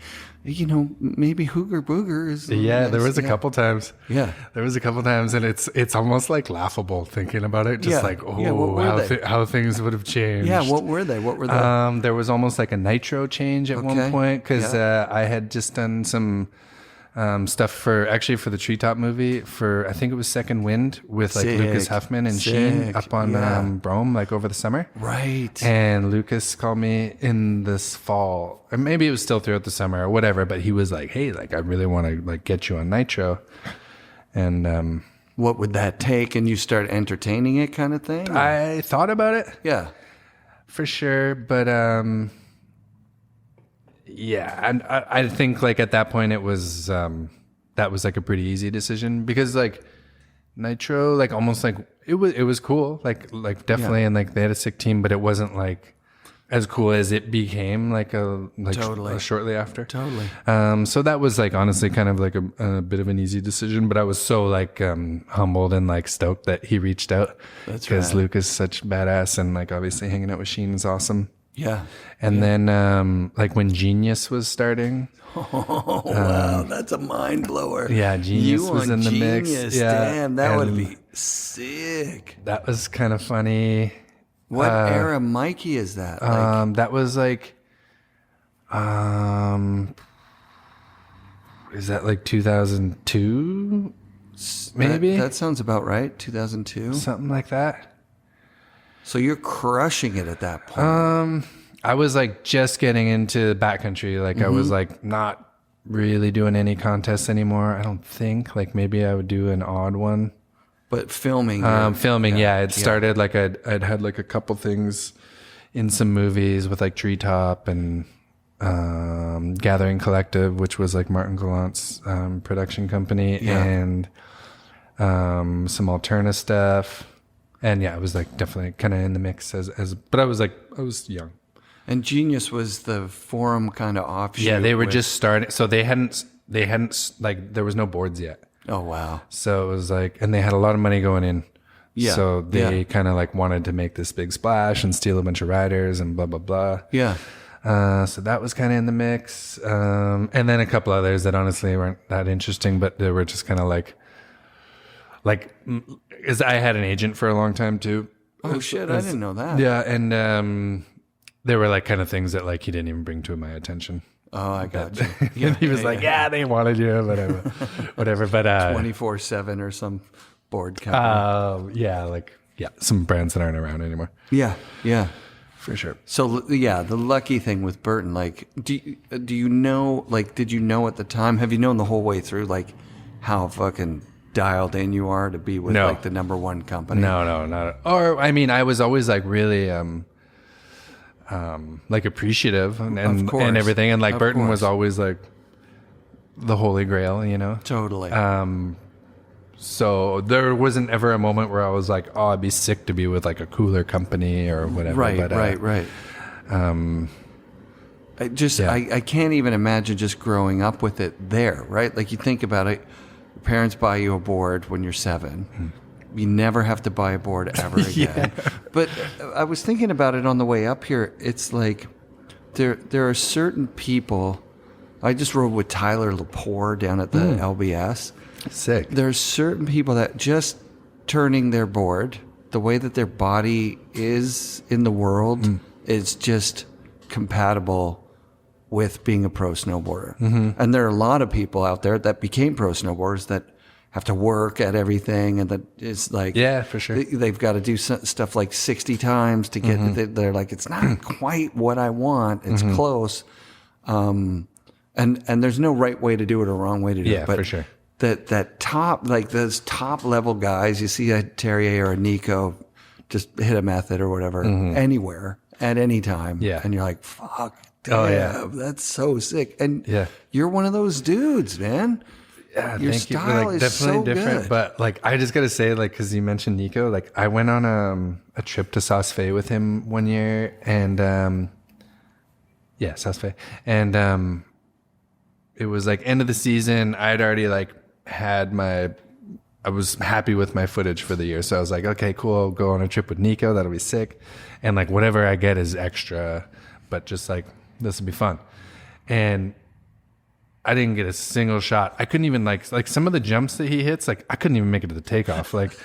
maybe Hooger Booger is... There was a couple times. Yeah. There was a couple times, and it's almost like laughable thinking about it. Just like, how things would have changed. Yeah, what were they? There was almost like a nitro change at one point, because I had just done some... stuff for the Treetop movie I think it was Second Wind with like Lucas Huffman and Sheen up on Brome like over the summer. Right. And Lucas called me in this fall, or maybe it was still throughout the summer or whatever, but he was like, hey, like I really want to like get you on nitro. And what would that take? And you start entertaining it kind of thing? I thought about it. Yeah. For sure. But and I think like at that point it was that was like a pretty easy decision because like nitro, like almost like it was cool, like definitely, and like they had a sick team, but it wasn't like as cool as it became, Totally. shortly after. Totally. So that was like honestly kind of like a bit of an easy decision, but I was so like humbled and like stoked that he reached out. That's because right. Luke is such badass, and like obviously hanging out with Sheen is awesome. Yeah. And then like when Genius was starting. Oh, wow. That's a mind blower. Yeah, Genius you was on in the mix. Genius, Yeah, damn, that would and be sick. That was kind of funny. What era Mikey is that? That was like, is that like 2002? Maybe that sounds about right. 2002, something like that. So you're crushing it at that point. I was like just getting into backcountry. Like I was like not really doing any contests anymore. I don't think. Like maybe I would do an odd one. But filming, Yeah. It started like I'd had like a couple things in some movies with like Treetop and Gathering Collective, which was like Martin Gallant's production company, and some Alterna stuff. And yeah, I was like definitely kind of in the mix but I was young. And Genius was the forum kind of offshoot. Yeah, they were just starting. So they hadn't like there was no boards yet. Oh wow! So it was like, and they had a lot of money going in. Yeah. So they kind of like wanted to make this big splash and steal a bunch of riders and blah blah blah. Yeah. So that was kind of in the mix, and then a couple others that honestly weren't that interesting, but they were just kind of like, because I had an agent for a long time too. Oh shit! I didn't know that. Yeah, and they were like kind of things that like he didn't even bring to my attention. Oh, I got you. Yeah, he was like, yeah, they wanted you, whatever. But 24/7 or some board company. some brands that aren't around anymore. Yeah, For sure. So yeah, the lucky thing with Burton, like, do you know, like, did you know at the time? Have you known the whole way through, like, how fucking dialed in you are to be with like the number one company? No, not. Or I mean, I was always like really like appreciative and everything, and like Burton was always like the holy grail, you know. Totally. So there wasn't ever a moment where I was like, oh, I'd be sick to be with like a cooler company or whatever. Right. I can't even imagine just growing up with it there, right? Like you think about it, your parents buy you a board when you're 7. You never have to buy a board ever again. But I was thinking about it on the way up here. It's like there are certain people. I just rode with Tyler Lepore down at the LBS. Sick. There's certain people that just turning their board, the way that their body is in the world, is just compatible with being a pro snowboarder. And there are a lot of people out there that became pro snowboarders that have to work at everything, and that it's like, yeah, for sure, they've got to do stuff like 60 times to get. They're like, it's not quite what I want. It's close, and there's no right way to do it or wrong way to do it. But for sure. That top, like those top level guys, you see a Terrier or a Nico, just hit a method or whatever, anywhere at any time, and you're like, fuck, damn, that's so sick. And you're one of those dudes, man. Yeah, your thank style you. Like, is definitely so different. good. But like, I just gotta say, like, because you mentioned Nico, like, I went on a trip to South Fe with him one year, and South Fe, and it was like end of the season. I'd already like had I was happy with my footage for the year, so I was like, okay, cool. I'll go on a trip with Nico. That'll be sick, and like whatever I get is extra, but just like this will be fun, and I didn't get a single shot. I couldn't even like some of the jumps that he hits, like I couldn't even make it to the takeoff. Like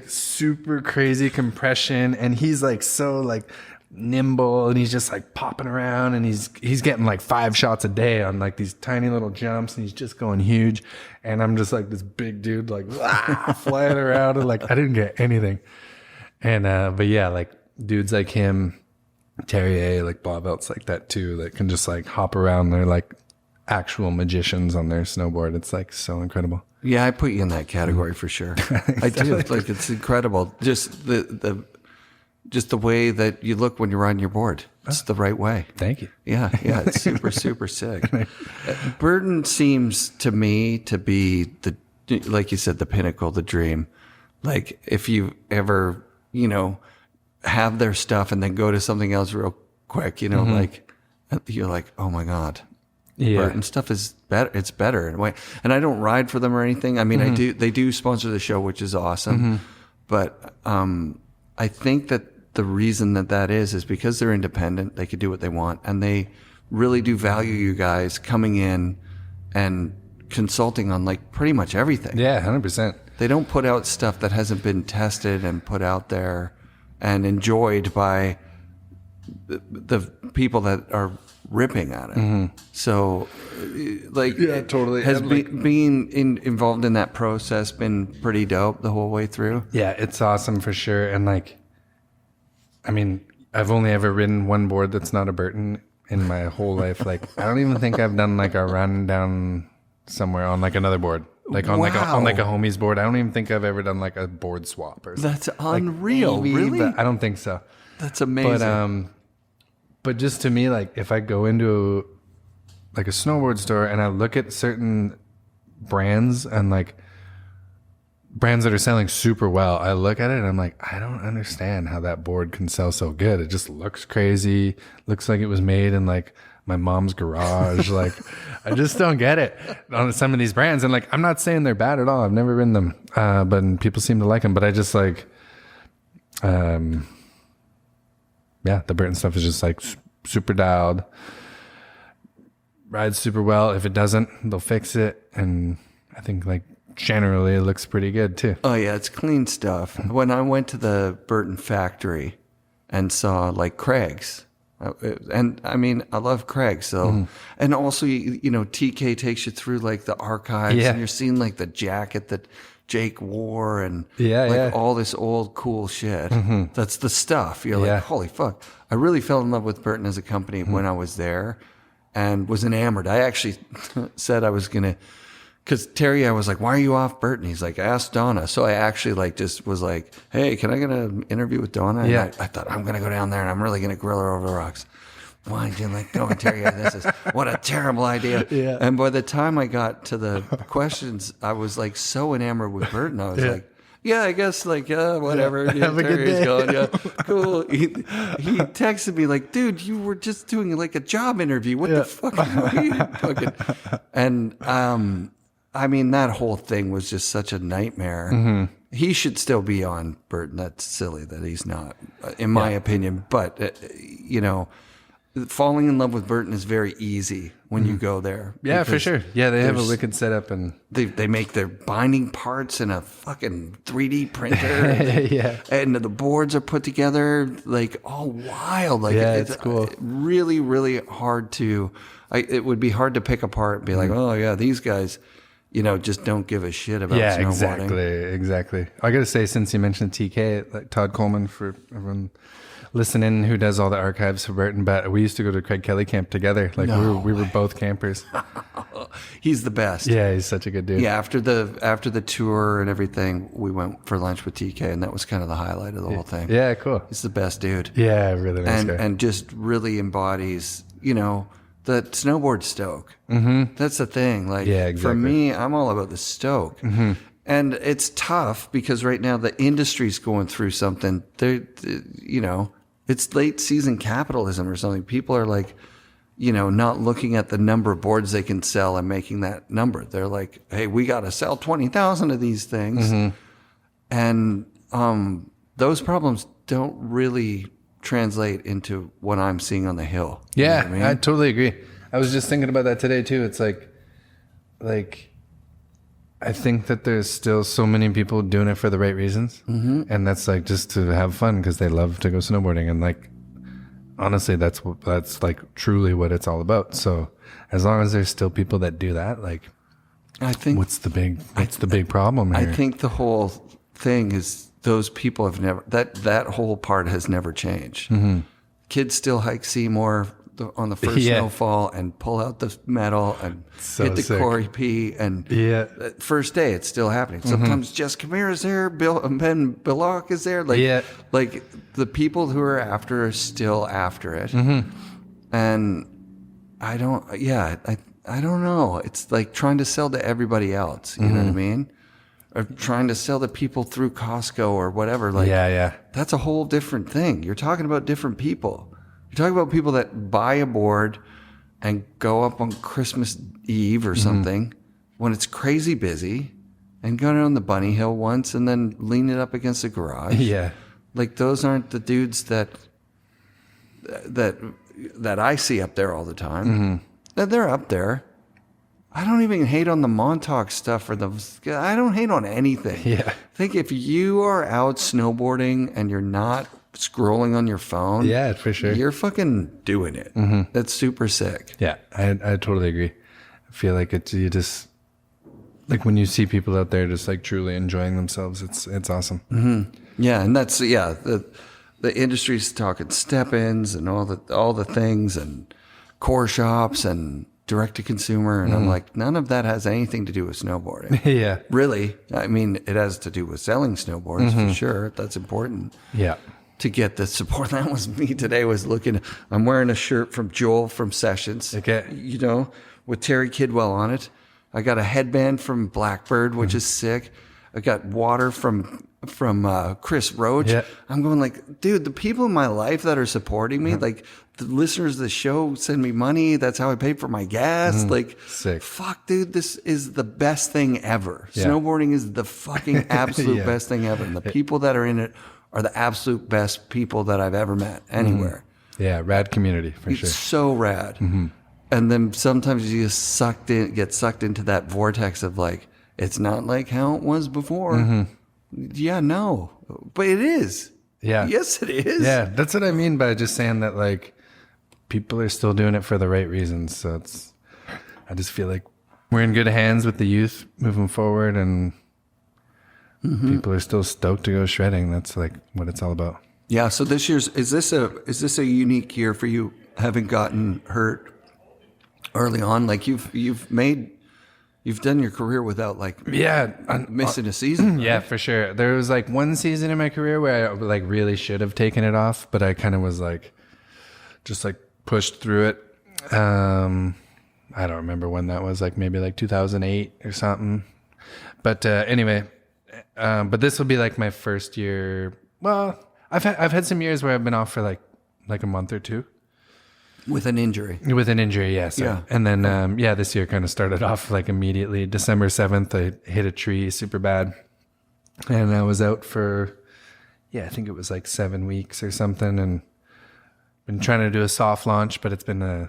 super crazy compression, and he's like so like nimble, and he's just like popping around, and he's getting like 5 shots a day on like these tiny little jumps, and he's just going huge. And I'm just like this big dude like flying around, and like I didn't get anything. And but yeah, like dudes like him, Terrier, like Bob Elts like that too, that can just like hop around. They're like actual magicians on their snowboard. It's like so incredible. Yeah, I put you in that category for sure. I do. Like it's incredible. Just the way that you look when you're on your board. It's the right way. Thank you. Yeah, it's super sick. Burton seems to me to be like you said, the pinnacle, the dream. Like if you ever, have their stuff and then go to something else real quick, you know, like you're like, oh my God. Yeah. Burton stuff is better. It's better in a way. And I don't ride for them or anything. I mean, they do sponsor the show, which is awesome. But I think that the reason that is because they're independent. They could do what they want. And they really do value you guys coming in and consulting on like pretty much everything. Yeah, 100%. They don't put out stuff that hasn't been tested and put out there and enjoyed by the people that are ripping at it. So, like, totally. Has being involved in that process been pretty dope the whole way through? Yeah, it's awesome for sure. And like, I mean, I've only ever ridden one board that's not a Burton in my whole life. Like, I don't even think I've done like a run down somewhere on like another board. Like on like a homie's board. I don't even think I've ever done like a board swap or something. That's unreal. Like, maybe, really? But I don't think so. That's amazing. But just to me, like if I go into like a snowboard store and I look at certain brands and like brands that are selling super well, I look at it and I'm like, I don't understand how that board can sell so good. It just looks crazy. Looks like it was made in like my mom's garage. Like I just don't get it on some of these brands. And like, I'm not saying they're bad at all. I've never ridden them. But people seem to like them, but I just like, yeah, the Burton stuff is just like super dialed. Rides super well. If it doesn't, they'll fix it. And I think like generally it looks pretty good too. Oh yeah, it's clean stuff. When I went to the Burton factory and saw like Craig's, and I mean, I love Craig. So, and also, you know, TK takes you through like the archives and you're seeing like the jacket that Jake wore and all this old cool shit. That's the stuff. You're like, holy fuck. I really fell in love with Burton as a company when I was there and was enamored. I actually said I was going to, because Terry, I was like, why are you off Burton? He's like, ask Donna. So I actually like just was like, hey, can I get an interview with Donna? And I thought, I'm going to go down there and I'm really going to grill her over the rocks. Why did you like going, Terry? This is what a terrible idea. Yeah. And by the time I got to the questions, I was like so enamored with Burton. I was like, yeah, I guess like, whatever. Yeah, have a good day. Going, yeah, cool. He texted me like, dude, you were just doing like a job interview. What the fuck are you fucking? And, I mean, that whole thing was just such a nightmare. He should still be on Burton. That's silly that he's not, in my opinion. But, you know, falling in love with Burton is very easy when you go there. Yeah, for sure. Yeah, they have a wicked setup. And they make their binding parts in a fucking 3D printer. And the boards are put together like all wild. Like, it's cool. Really, really hard to, it would be hard to pick apart and be like, oh yeah, these guys, you know, just don't give a shit about snowboarding. Exactly. I got to say, since you mentioned TK, like Todd Coleman, for everyone listening who does all the archives for Burton, but we used to go to Craig Kelly camp together. Like we were both campers. He's the best. Yeah, he's such a good dude. Yeah, after the tour and everything, we went for lunch with TK, and that was kind of the highlight of the whole thing. Yeah, cool. He's the best dude. Yeah, really nice guy. And just really embodies, you know, the snowboard stoke. That's the thing. Like, for me, I'm all about the stoke. And it's tough because right now the industry's going through something. You know, it's late season capitalism or something. People are like, you know, not looking at the number of boards they can sell and making that number. They're like, hey, we got to sell 20,000 of these things. And those problems don't really translate into what I'm seeing on the hill. You know what I mean? I totally agree. I was just thinking about that today too. It's like I think that there's still so many people doing it for the right reasons. And that's like just to have fun because they love to go snowboarding. And like, honestly, that's like truly what it's all about. So as long as there's still people that do that, like, I think what's the big problem here? I think the whole thing is those people have never, that whole part has never changed. Kids still hike Seymour on the first snowfall and pull out the metal and hit the Corey P. And first day, it's still happening. Sometimes Jess Kamir is there, Ben Billock is there. Like the people who are after are still after it. And I don't know. It's like trying to sell to everybody else. You know what I mean? Or trying to sell to people through Costco or whatever. Like, that's a whole different thing. You're talking about different people. You're talking about people that buy a board and go up on Christmas Eve or something when it's crazy busy and go down the bunny hill once and then lean it up against the garage. Yeah. Like those aren't the dudes that I see up there all the time. They're up there. I don't even hate on the Montauk stuff I don't hate on anything. Yeah. I think if you are out snowboarding and you're not scrolling on your phone, Yeah, for sure. you're fucking doing it. That's super sick. Yeah, I totally agree. I feel like you just like when you see people out there just like truly enjoying themselves, it's awesome. Yeah, and that's the industry's talking step-ins and all the things and core shops and direct to consumer, and I'm like, none of that has anything to do with snowboarding. Yeah. Really, I mean, it has to do with selling snowboards for sure. That's important. Yeah. To get the support. That was me today. I'm wearing a shirt from Joel from Sessions. Okay. You know, with Terry Kidwell on it. I got a headband from Blackbird, which is sick. I got water from Chris Roach. Yeah. I'm going like, dude, the people in my life that are supporting me, like the listeners of the show send me money. That's how I pay for my gas. Like, sick. Fuck, dude, this is the best thing ever. Yeah. Snowboarding is the fucking absolute best thing ever. And the people that are in it are the absolute best people that I've ever met anywhere. Yeah, rad community for It's sure. so rad. And then sometimes you just get sucked into that vortex of like, it's not like how it was before. Yeah, no, but it is. Yeah. Yes, it is. Yeah, that's what I mean by just saying that like people are still doing it for the right reasons. So I just feel like we're in good hands with the youth moving forward, and people are still stoked to go shredding. That's like what it's all about. Yeah. So this year's is this a unique year for you, having gotten hurt early on? Like you've done your career without like missing a season. Right? Yeah, for sure. There was like one season in my career where I like really should have taken it off, but I kind of was like just like pushed through it. I don't remember when that was, like maybe like 2008 or something. But anyway, but this will be like my first year. Well, I've had some years where I've been off for like a month or two. With an injury. With an injury, yes. Yeah. And then, this year kind of started off like immediately. December 7th, I hit a tree super bad. And I was out for, I think it was like 7 weeks or something. And been trying to do a soft launch, but it's been a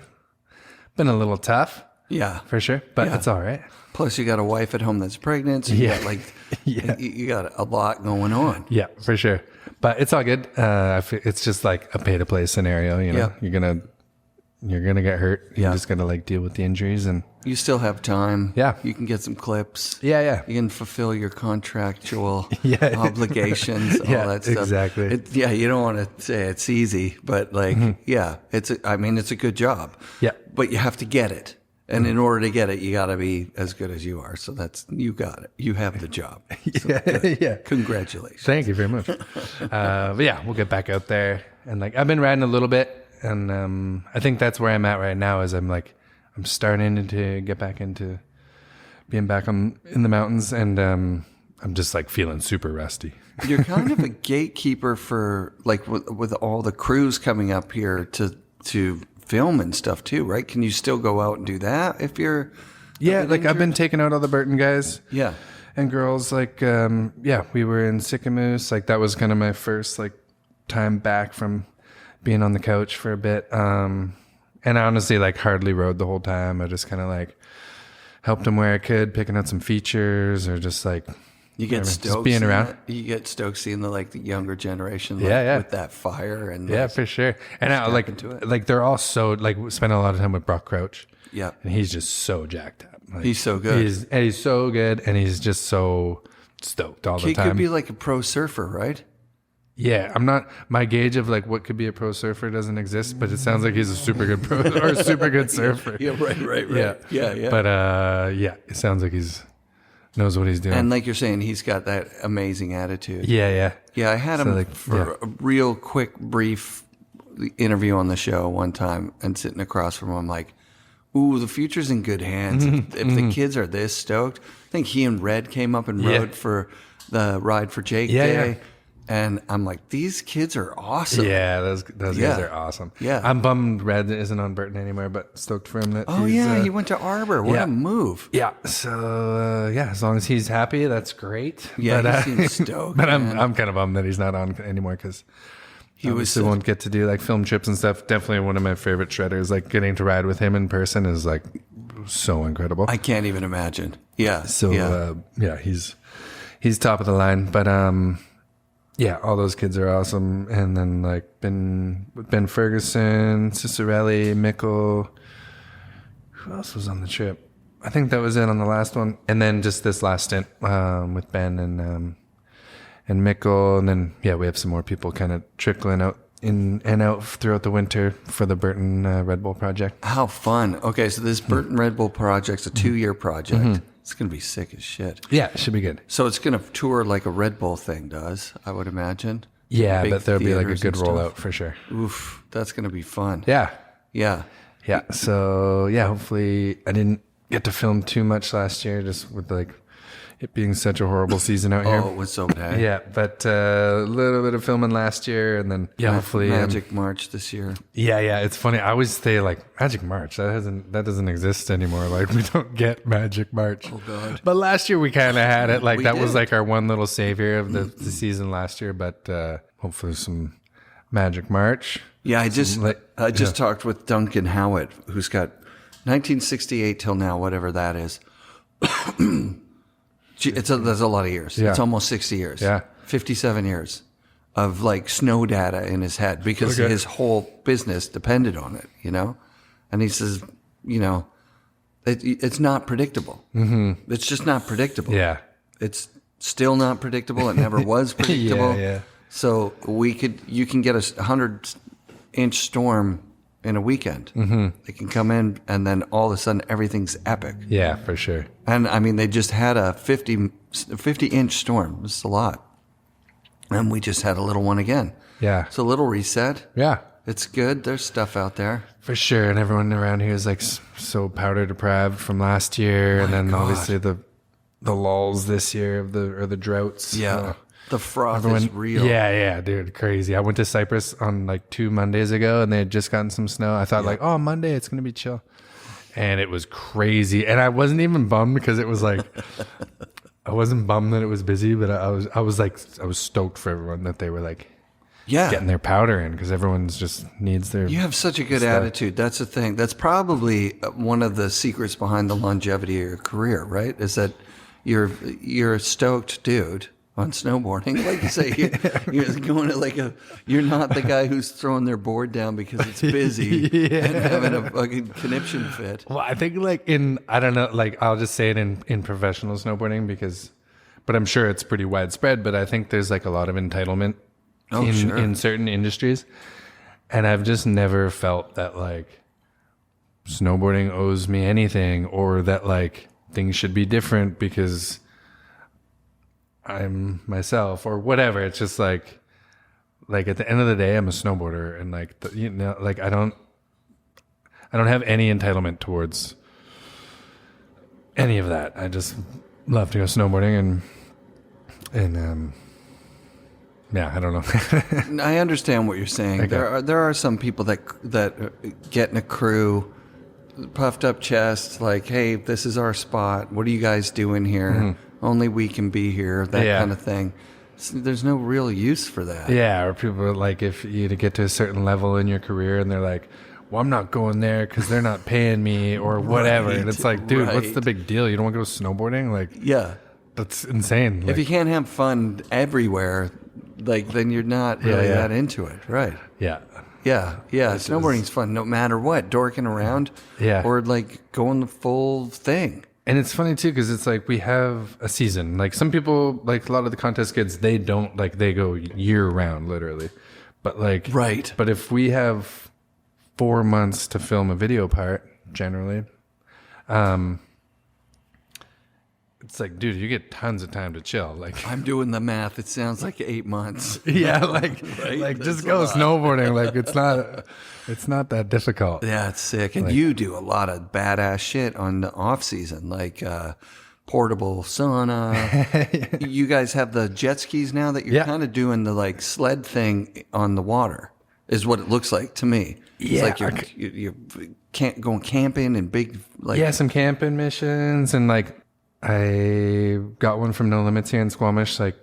little tough. Yeah. For sure. But it's all right. Plus, you got a wife at home that's pregnant. So you got like, you got a lot going on. Yeah, for sure. But it's all good. It's just like a pay to play scenario. You know, you're gonna get hurt. You're just gonna like deal with the injuries, and you still have time. Yeah, you can get some clips. Yeah. You can fulfill your contractual obligations. All that stuff. Exactly. You don't want to say it's easy, but like, it's a good job. Yeah, but you have to get it, and in order to get it, you got to be as good as you are. So you got it. You have the job. So congratulations. Thank you very much. But we'll get back out there, and like I've been riding a little bit. And I think that's where I'm at right now. Is I'm starting to get back into being back in the mountains, and I'm just like feeling super rusty. You're kind of a gatekeeper for like with all the crews coming up here to film and stuff too, right? Can you still go out and do that if you're? Yeah, like I've been taking out all the Burton guys. Yeah, and girls. Like we were in Sycamoose. Like that was kind of my first like time back from being on the couch for a bit. And I honestly like hardly rode the whole time. I just kind of like helped them where I could, picking out some features or just like you get stoked just being around. You get stoked seeing the younger generation with that fire and for sure. And I like they're all so like spend a lot of time with Brock Crouch. Yeah. And he's just so jacked up. Like, he's so good. He's so good, and he's just so stoked all the time. He could be like a pro surfer, right? Yeah, I'm not. My gauge of like what could be a pro surfer doesn't exist, but it sounds like he's a super good pro or a super good surfer. Right. Yeah. But it sounds like he's knows what he's doing. And like you're saying, he's got that amazing attitude. Yeah. I had him for a real quick, brief interview on the show one time, and sitting across from him, I'm like, "Ooh, the future's in good hands. If the kids are this stoked." I think he and Red came up and rode for the Ride for Jake Day. And I'm like, these kids are awesome. Yeah, those guys are awesome. Yeah. I'm bummed Red isn't on Burton anymore, but stoked for him that He went to Arbor. What a move. Yeah. So as long as he's happy, that's great. Yeah, but, he seems stoked. But I'm kind of bummed that he's not on anymore because he won't get to do like film trips and stuff. Definitely one of my favorite shredders. Like getting to ride with him in person is like so incredible. I can't even imagine. Yeah. So he's top of the line. But all those kids are awesome. And then like Ben Ferguson, Cicerelli, Mickle. Who else was on the trip? I think that was it on the last one. And then just this last stint with Ben and Mickle. And then, we have some more people kind of trickling out in and out throughout the winter for the Burton Red Bull project. How fun. Okay, so this Burton Red Bull project's a 2-year project. Mm-hmm. It's going to be sick as shit. Yeah, it should be good. So it's going to tour like a Red Bull thing does, I would imagine. Yeah, but there'll be like a good rollout for sure. Oof, that's going to be fun. Yeah. Yeah. Yeah, so hopefully I didn't get to film too much last year just with like it being such a horrible season out here. Oh, it was so bad. Yeah, but a little bit of filming last year and then hopefully Magic March this year. Yeah, it's funny. I always say like Magic March. That doesn't exist anymore. Like we don't get Magic March. Oh God. But last year we kind of had it. Like that was like our one little savior of the season last year, but hopefully some Magic March. Yeah, I just talked with Duncan Howitt, who's got 1968 till now, whatever that is. That's a lot of years. Yeah. It's almost 60 years. Yeah. 57 years of like snow data in his head because his whole business depended on it, And he says, it's not predictable. Mm-hmm. It's just not predictable. Yeah. It's still not predictable. It never was predictable. Yeah. So you can get a 100-inch storm in a weekend. Mm-hmm. They can come in and then all of a sudden everything's epic. Yeah, for sure. And I mean, they just had a 50-inch storm. It's a lot. And we just had a little one again. Yeah. It's a little reset. Yeah. It's good. There's stuff out there. For sure. And everyone around here is like so powder deprived from last year. And then obviously the lulls this year of the droughts. Yeah. The froth is real. Yeah, dude, crazy. I went to Cypress on like 2 Mondays ago, and they had just gotten some snow. I thought like, Monday it's gonna be chill, and it was crazy. And I wasn't even bummed because it was like, I wasn't bummed that it was busy, but I was stoked for everyone that they were like, getting their powder in because everyone's just needs their. You have such a good attitude. That's the thing. That's probably one of the secrets behind the longevity of your career, right? Is that you're a stoked dude on snowboarding, like you say, you're going to you're not the guy who's throwing their board down because it's busy and having a fucking conniption fit. Well, I think I don't know, like I'll just say it in professional snowboarding but I'm sure it's pretty widespread, but I think there's like a lot of entitlement in certain industries. And I've just never felt that like snowboarding owes me anything or that like things should be different because I'm myself or whatever. It's just like at the end of the day, I'm a snowboarder, and like I don't have any entitlement towards any of that. I just love to go snowboarding, and I don't know. I understand what you're saying. Okay. There are some people that get in a crew, puffed up chest, like, hey, this is our spot. What are you guys doing here? Mm-hmm. Only we can be here, that kind of thing. So there's no real use for that. Yeah, or people are like, if you to get to a certain level in your career and they're like, well, I'm not going there because they're not paying me or whatever. Right, and it's like, dude, what's the big deal? You don't want to go snowboarding? Like, yeah, that's insane. If you can't have fun everywhere, like, then you're not really that into it. Right. Yeah. Yeah. Snowboarding's fun no matter what. Dorking around. Yeah. Or like going the full thing. And it's funny too, because it's like we have a season. Like some people, like a lot of the contest kids, they don't like they go year round, literally. But like, right. But if we have 4 months to film a video part, generally, it's like, dude, you get tons of time to chill. Like I'm doing the math. It sounds like 8 months. Yeah, like right? Like that's just go snowboarding. Like it's not that difficult. Yeah, it's sick. And you do a lot of badass shit on the off season. Like portable sauna. You guys have the jet skis now that you're kind of doing the like sled thing on the water, is what it looks like to me. It's like you're going camping and big like some camping missions, and like I got one from No Limits here in Squamish, like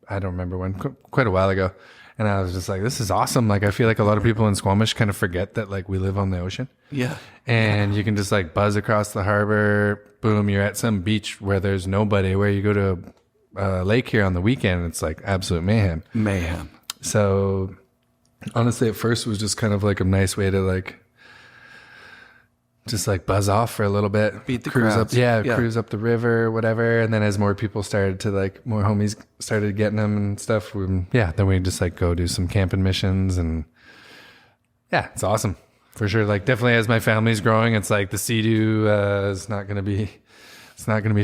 I don't remember when, quite a while ago. And I was just like, this is awesome. Like, I feel like a lot of people in Squamish kind of forget that, like, we live on the ocean. Yeah. And you can just, like, buzz across the harbor. Boom, you're at some beach where there's nobody. Where you go to a lake here on the weekend, it's, like, absolute mayhem. Mayhem. So, honestly, at first it was just kind of, like, a nice way to, like, just like buzz off for a little bit, beat the cruise crowds. up, cruise up the river, whatever. And then as more people started to like, more homies started getting them and stuff, then we just like go do some camping missions, and yeah, it's awesome for sure. Like definitely as my family's growing, it's like the Sea-Doo is not going to be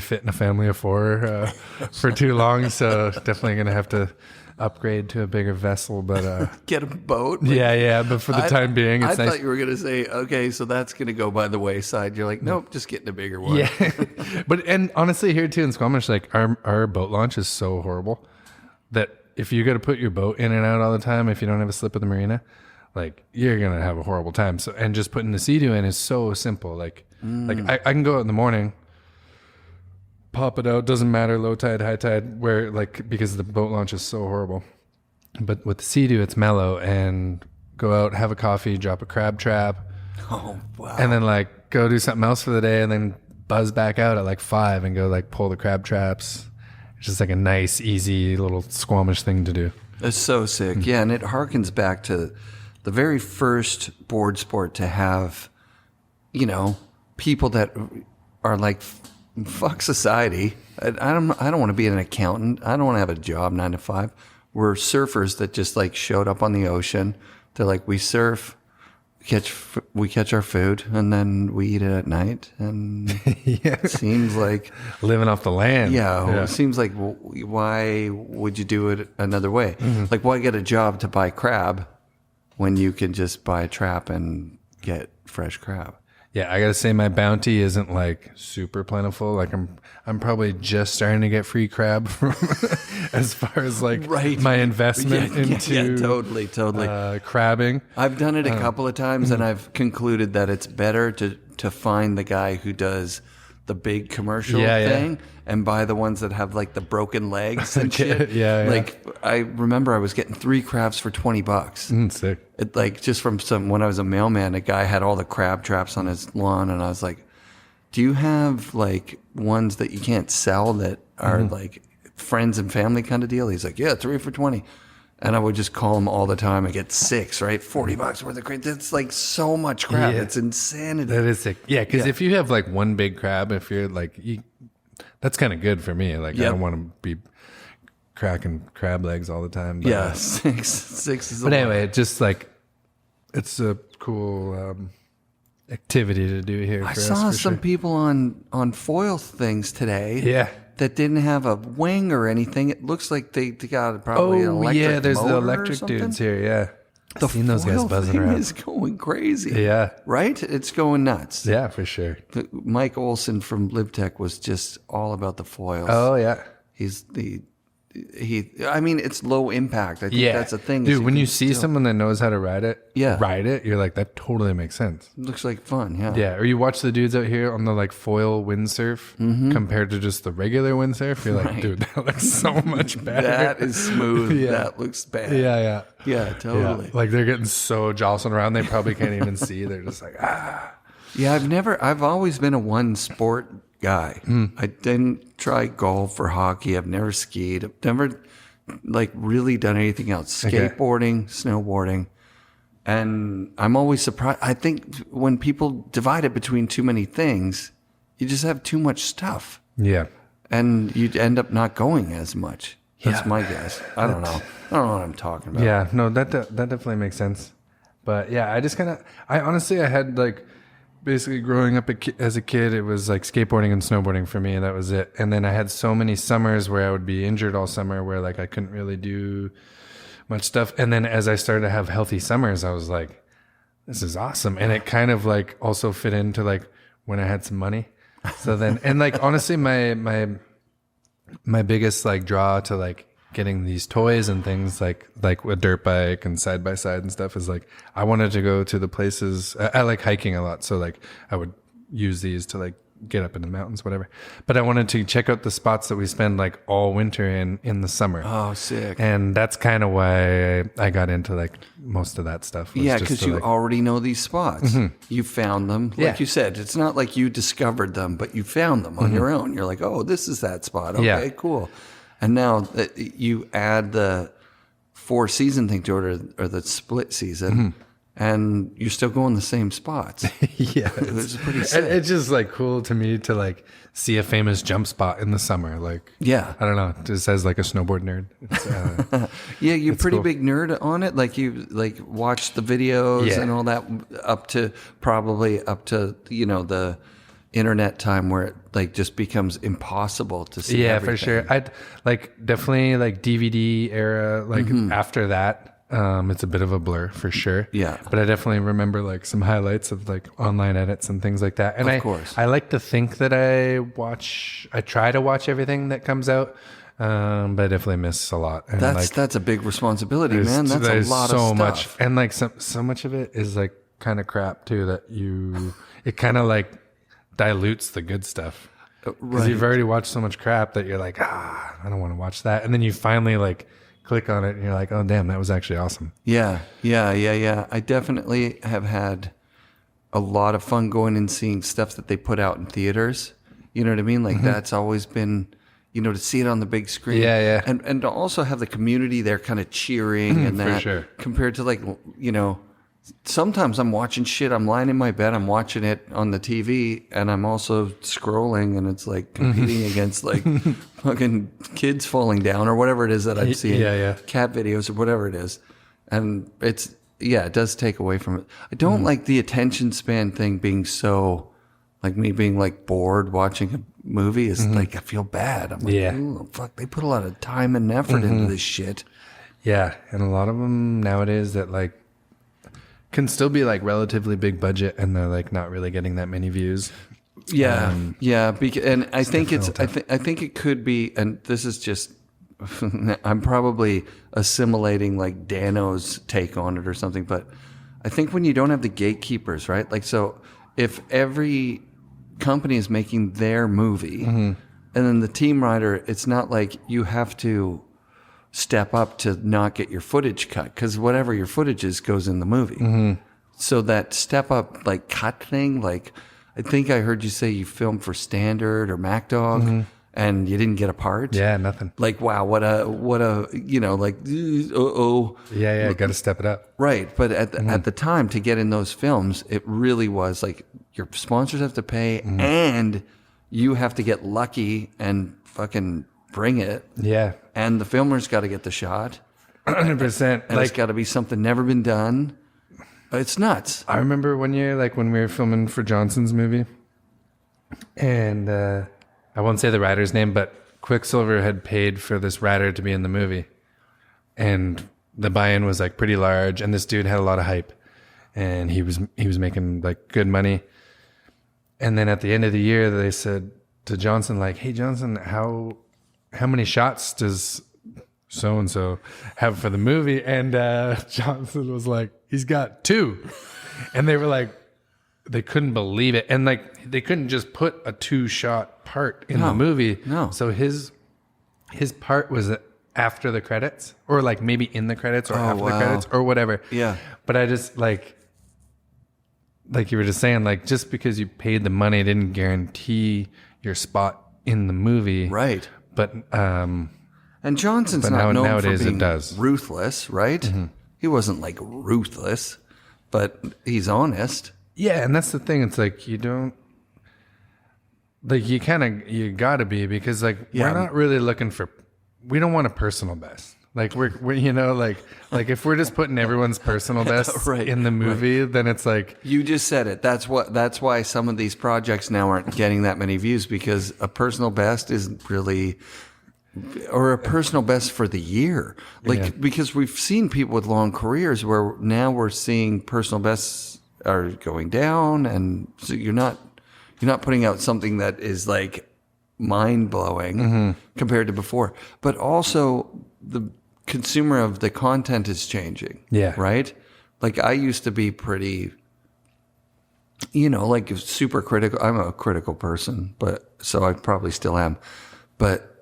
fit in a family of 4 for too long. So definitely going to have to upgrade to a bigger vessel, but get a boat. But for the time being, it's I nice. thought you were gonna say, okay, so that's gonna go by the wayside. You're like, nope, just getting a bigger one. Yeah. And honestly, here too in Squamish, like our boat launch is so horrible that if you got to put your boat in and out all the time, if you don't have a slip at the marina, like you're gonna have a horrible time. So, and just putting the Sea-Doo in is so simple. Like I can go out in the morning, pop it out, doesn't matter, low tide, high tide, where like, because the boat launch is so horrible. But with the Sea-Doo, it's mellow, and go out, have a coffee, drop a crab trap. Oh, wow. And then like go do something else for the day, and then buzz back out at like 5 and go like pull the crab traps. It's just like a nice, easy little Squamish thing to do. It's so sick. Yeah. And it harkens back to the very first board sport to have, people that are like, fuck society. I don't want to be an accountant. I don't want to have a job 9 to 5. We're surfers that just like showed up on the ocean. They're like, we surf, we catch our food, and then we eat it at night. And it seems like living off the land. Yeah. It seems like, why would you do it another way? Mm-hmm. Like, why get a job to buy crab when you can just buy a trap and get fresh crab? Yeah, I gotta say my bounty isn't like super plentiful. Like I'm probably just starting to get free crab from as far as like my investment into totally crabbing. I've done it a couple of times, and I've concluded that it's better to find the guy who does the big commercial thing and buy the ones that have like the broken legs and shit. Like I remember I was getting 3 crabs for $20. Sick. It, like just from when I was a mailman, a guy had all the crab traps on his lawn, and I was like, do you have like ones that you can't sell that are like friends and family kind of deal? He's like, yeah, 3 for $20. And I would just call him all the time and get 6, right? $40 worth of crab. That's like so much crab. It's insanity. That is sick. Yeah, because if you have like one big crab, if you're like, that's kind of good for me. Like I don't want to be cracking crab legs all the time. But, 6 is. But anyway, it just like it's a cool activity to do here. I saw some people on foil things today. Yeah. That didn't have a wing or anything. It looks like they got probably an electric there's motor the electric dudes here. Yeah, I've seen those guys buzzing thing around. Is going crazy. Yeah, right. It's going nuts. Yeah, for sure. Mike Olson from LibTech was just all about the foils. Oh yeah, he's I mean, it's low impact. I think that's a thing. Dude, when you see someone that knows how to ride it, you're like, that totally makes sense. Looks like fun, yeah. Yeah, or you watch the dudes out here on the like foil windsurf compared to just the regular windsurf, you're like, dude, that looks so much better. That is smooth. That looks bad. Yeah, totally. Yeah. Like they're getting so jostling around, they probably can't even see. They're just like, Yeah, I've always been a one sport guy. I didn't try golf or hockey. I've never skied. I've never like really done anything else. Skateboarding, snowboarding. And I'm always surprised. I think when people divide it between too many things, you just have too much stuff. Yeah. And you end up not going as much. That's my guess. I don't know. I don't know what I'm talking about. Yeah, no, that definitely makes sense. But yeah, I honestly had like, basically growing up as a kid, it was like skateboarding and snowboarding for me, and that was it. And then I had so many summers where I would be injured all summer, where like I couldn't really do much stuff. And then as I started to have healthy summers, I was like, this is awesome. And it kind of like also fit into like when I had some money. So then, and like honestly, my biggest like draw to like getting these toys and things like a dirt bike and side by side and stuff is like I wanted to go to the places. I like hiking a lot, so like I would use these to like get up in the mountains, whatever. But I wanted to check out the spots that we spend like all winter in the summer. Oh, sick. And that's kind of why I got into like most of that stuff. Yeah, because you already know these spots. You found them. Like you said, it's not like you discovered them, but you found them on your own. You're like, oh, this is that spot. Okay, cool. And now that you add the 4-season thing to it, or the split season, and you're still going the same spots. Yeah, it's pretty sick. It's just like cool to me to like see a famous jump spot in the summer. Like, yeah, I don't know, just as like a snowboard nerd. It's, yeah, you're pretty cool. big nerd on it. Like you like watch the videos and all that up to the internet time where it like just becomes impossible to see. Yeah, everything. for sure. I'd like definitely like DVD era. Like after that. It's a bit of a blur for sure. Yeah. But I definitely remember like some highlights of like online edits and things like that. And of course. I like to think that I try to watch everything that comes out. But I definitely miss a lot. And that's a big responsibility, man. That's a lot of stuff. Much. And like so much of it is like kind of crap too, that it kind of like dilutes the good stuff. Because you've already watched so much crap that you're like, I don't want to watch that. And then you finally like click on it and you're like, oh damn, that was actually awesome. Yeah. I definitely have had a lot of fun going and seeing stuff that they put out in theaters. You know what I mean? Like that's always been, to see it on the big screen. Yeah. And to also have the community there kind of cheering and that, for sure. Compared to like, sometimes I'm watching shit. I'm lying in my bed. I'm watching it on the TV, and I'm also scrolling, and it's like competing against like fucking kids falling down or whatever it is that I'm seeing. Yeah. Cat videos or whatever it is, and it does take away from it. I don't like the attention span thing being so, like me being like bored watching a movie is like I feel bad. I'm like, ooh, fuck, they put a lot of time and effort into this shit. Yeah, and a lot of them nowadays that like can still be like relatively big budget, and they're like not really getting that many views. Yeah, and I think I think it could be, and this is just I'm probably assimilating like Dano's take on it or something, but I think when you don't have the gatekeepers, right? Like, so if every company is making their movie, and then the team writer, it's not like you have to step up to not get your footage cut, because whatever your footage is goes in the movie. So that step up like cut thing, like I think I heard you say you filmed for Standard or MacDog and you didn't get a part. Yeah, nothing. Like, wow, what a like Yeah, got to step it up. Right, but at the time to get in those films, it really was like your sponsors have to pay and you have to get lucky and fucking bring it. Yeah. And the filmer's got to get the shot. 100%. And it's got to be something never been done. It's nuts. I remember one year, like when we were filming for Johnson's movie, and I won't say the writer's name, but Quicksilver had paid for this writer to be in the movie. And the buy-in was like pretty large, and this dude had a lot of hype. And he was making like good money. And then at the end of the year, they said to Johnson, like, hey, Johnson, how many shots does so-and-so have for the movie? And Johnson was like, he's got 2. And they were like, they couldn't believe it. And like, they couldn't just put a 2-shot part in the movie. No. So his part was after the credits, or like maybe in the credits, or after the credits, or whatever. Yeah. But I just like you were just saying, like, just because you paid the money didn't guarantee your spot in the movie. Right. But and Johnson's not known nowadays for being it does. ruthless, right? He wasn't like ruthless, but he's honest. Yeah, and that's the thing. It's like you don't, like, you gotta be, because like we're not really looking for, we don't want a personal best. Like we're like if we're just putting everyone's personal best in the movie, then it's like, you just said it. That's why some of these projects now aren't getting that many views, because a personal best isn't really, or a personal best for the year. Like, because we've seen people with long careers where now we're seeing personal bests are going down, and so you're not You're not putting out something that is like mind blowing compared to before. But also the consumer of the content is changing. Yeah. Right? Like I used to be pretty, like super critical. I'm a critical person, but so I probably still am. But,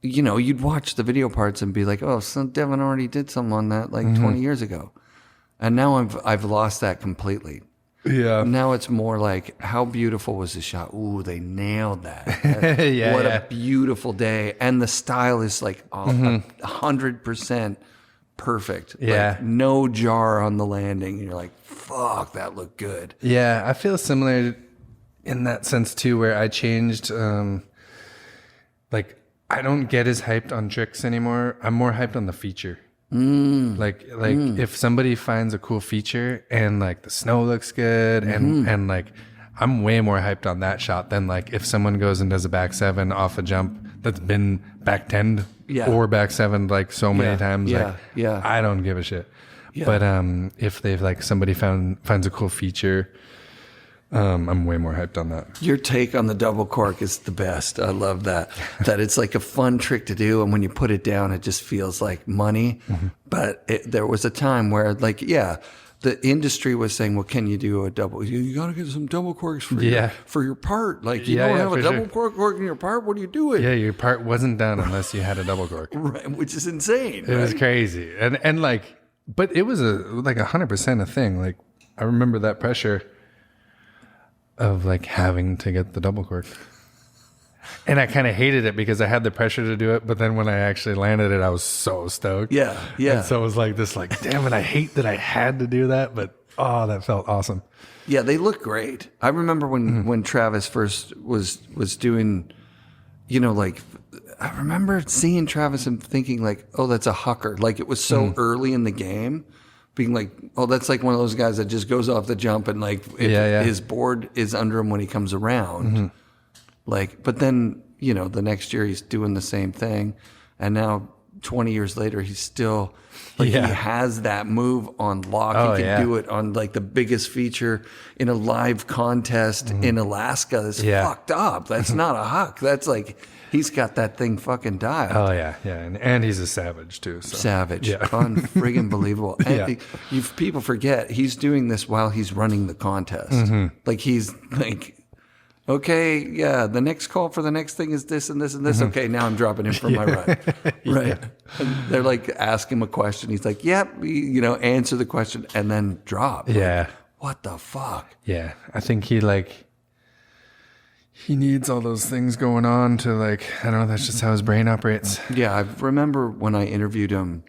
you'd watch the video parts and be like, oh, so Devin already did something on that like 20 years ago. And now I've lost that completely. Yeah. Now it's more like, how beautiful was the shot? Ooh, they nailed that. What a beautiful day. And the style is like 100% perfect. Yeah. Like no jar on the landing. And you're like, fuck, that looked good. Yeah, I feel similar in that sense too, where I changed, like I don't get as hyped on tricks anymore. I'm more hyped on the feature. Like if somebody finds a cool feature and like the snow looks good and like I'm way more hyped on that shot than like if someone goes and does a back 7 off a jump that's been back 10 or back 7 like so many times. I don't give a shit. Yeah. But if they've like somebody finds a cool feature, I'm way more hyped on that. Your take on the double cork is the best. I love that. That it's like a fun trick to do, and when you put it down, it just feels like money. But there was a time where, like, the industry was saying, "Well, can you do a double? You got to get some double corks for your part. Like, you don't have a double cork in your part. What are you doing?" Yeah, your part wasn't done unless you had a double cork. Right, which is insane. It was crazy, and like, but it was 100% a thing. Like, I remember that pressure of like having to get the double cork. And I kind of hated it because I had the pressure to do it, but then when I actually landed it, I was so stoked. Yeah. And so it was like this, like, damn it, I hate that I had to do that, but that felt awesome. Yeah, they look great. I remember when Travis first was doing, like, I remember seeing Travis and thinking like, oh, that's a hucker. Like it was so early in the game. Being like, oh, that's like one of those guys that just goes off the jump and like his board is under him when he comes around. Like, but then, the next year he's doing the same thing. And now 20 years later, he's still like, he has that move on lock. He can do it on like the biggest feature in a live contest in Alaska. That's fucked up. That's not a huck. That's like, he's got that thing fucking dialed. Oh, yeah. And he's a savage, too. So. Savage. Yeah. Unfriggin' believable. And people forget, he's doing this while he's running the contest. Like, he's like, okay, the next call for the next thing is this and this and this. Okay, now I'm dropping in for my run. Right. And they're like, ask him a question. He's like, yep, answer the question and then drop. Yeah. Like, what the fuck? Yeah. I think he needs all those things going on to like, I don't know, that's just how his brain operates. Yeah, I remember when I interviewed him,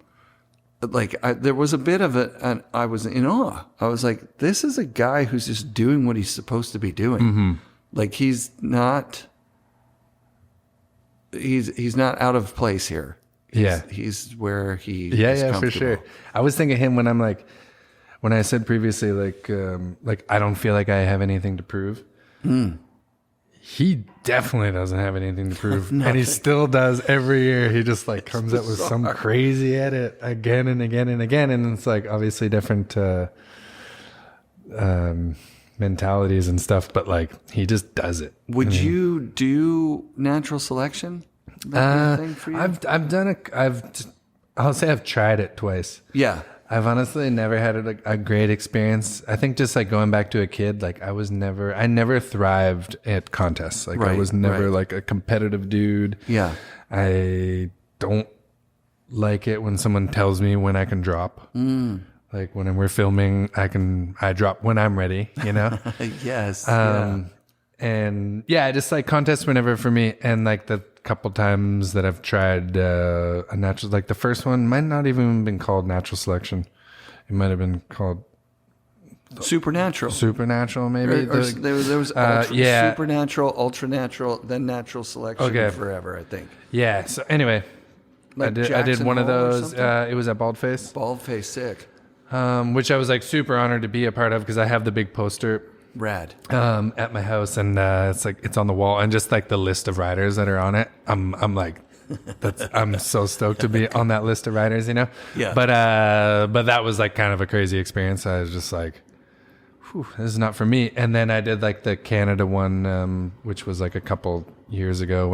like there was a bit of it and I was in awe. I was like, this is a guy who's just doing what he's supposed to be doing. Like he's not out of place here. He's where he is comfortable. For sure. I was thinking of him when I'm like, when I said previously, like I don't feel like I have anything to prove. He definitely doesn't have anything to prove. And he still does every year. He just like comes up with some crazy edit again and again and again. And it's like obviously different mentalities and stuff, but like he just does it. Would you do natural selection? Thing for you? I've done I'll say I've tried it twice. Yeah. I've honestly never had a great experience. I think just like going back to a kid, like I never thrived at contests. Like I was never like a competitive dude. Yeah. I don't like it when someone tells me when I can drop. Like when we're filming, I drop when I'm ready, Yes. And I just like contests were never for me. And like the couple times that I've tried a natural, like the first one might not even been called natural selection. It might have been called Supernatural, maybe. There was supernatural, ultra natural, then natural selection forever, I think. Yeah. So anyway, like I did one of those. It was at Baldface. Baldface, sick. Which I was like super honored to be a part of because I have the big poster. Rad. At my house, and it's on the wall, and just like the list of riders that are on it, I'm like, I'm so stoked to be on that list of riders, Yeah. But that was like kind of a crazy experience. I was just like, this is not for me. And then I did like the Canada one, which was like a couple years ago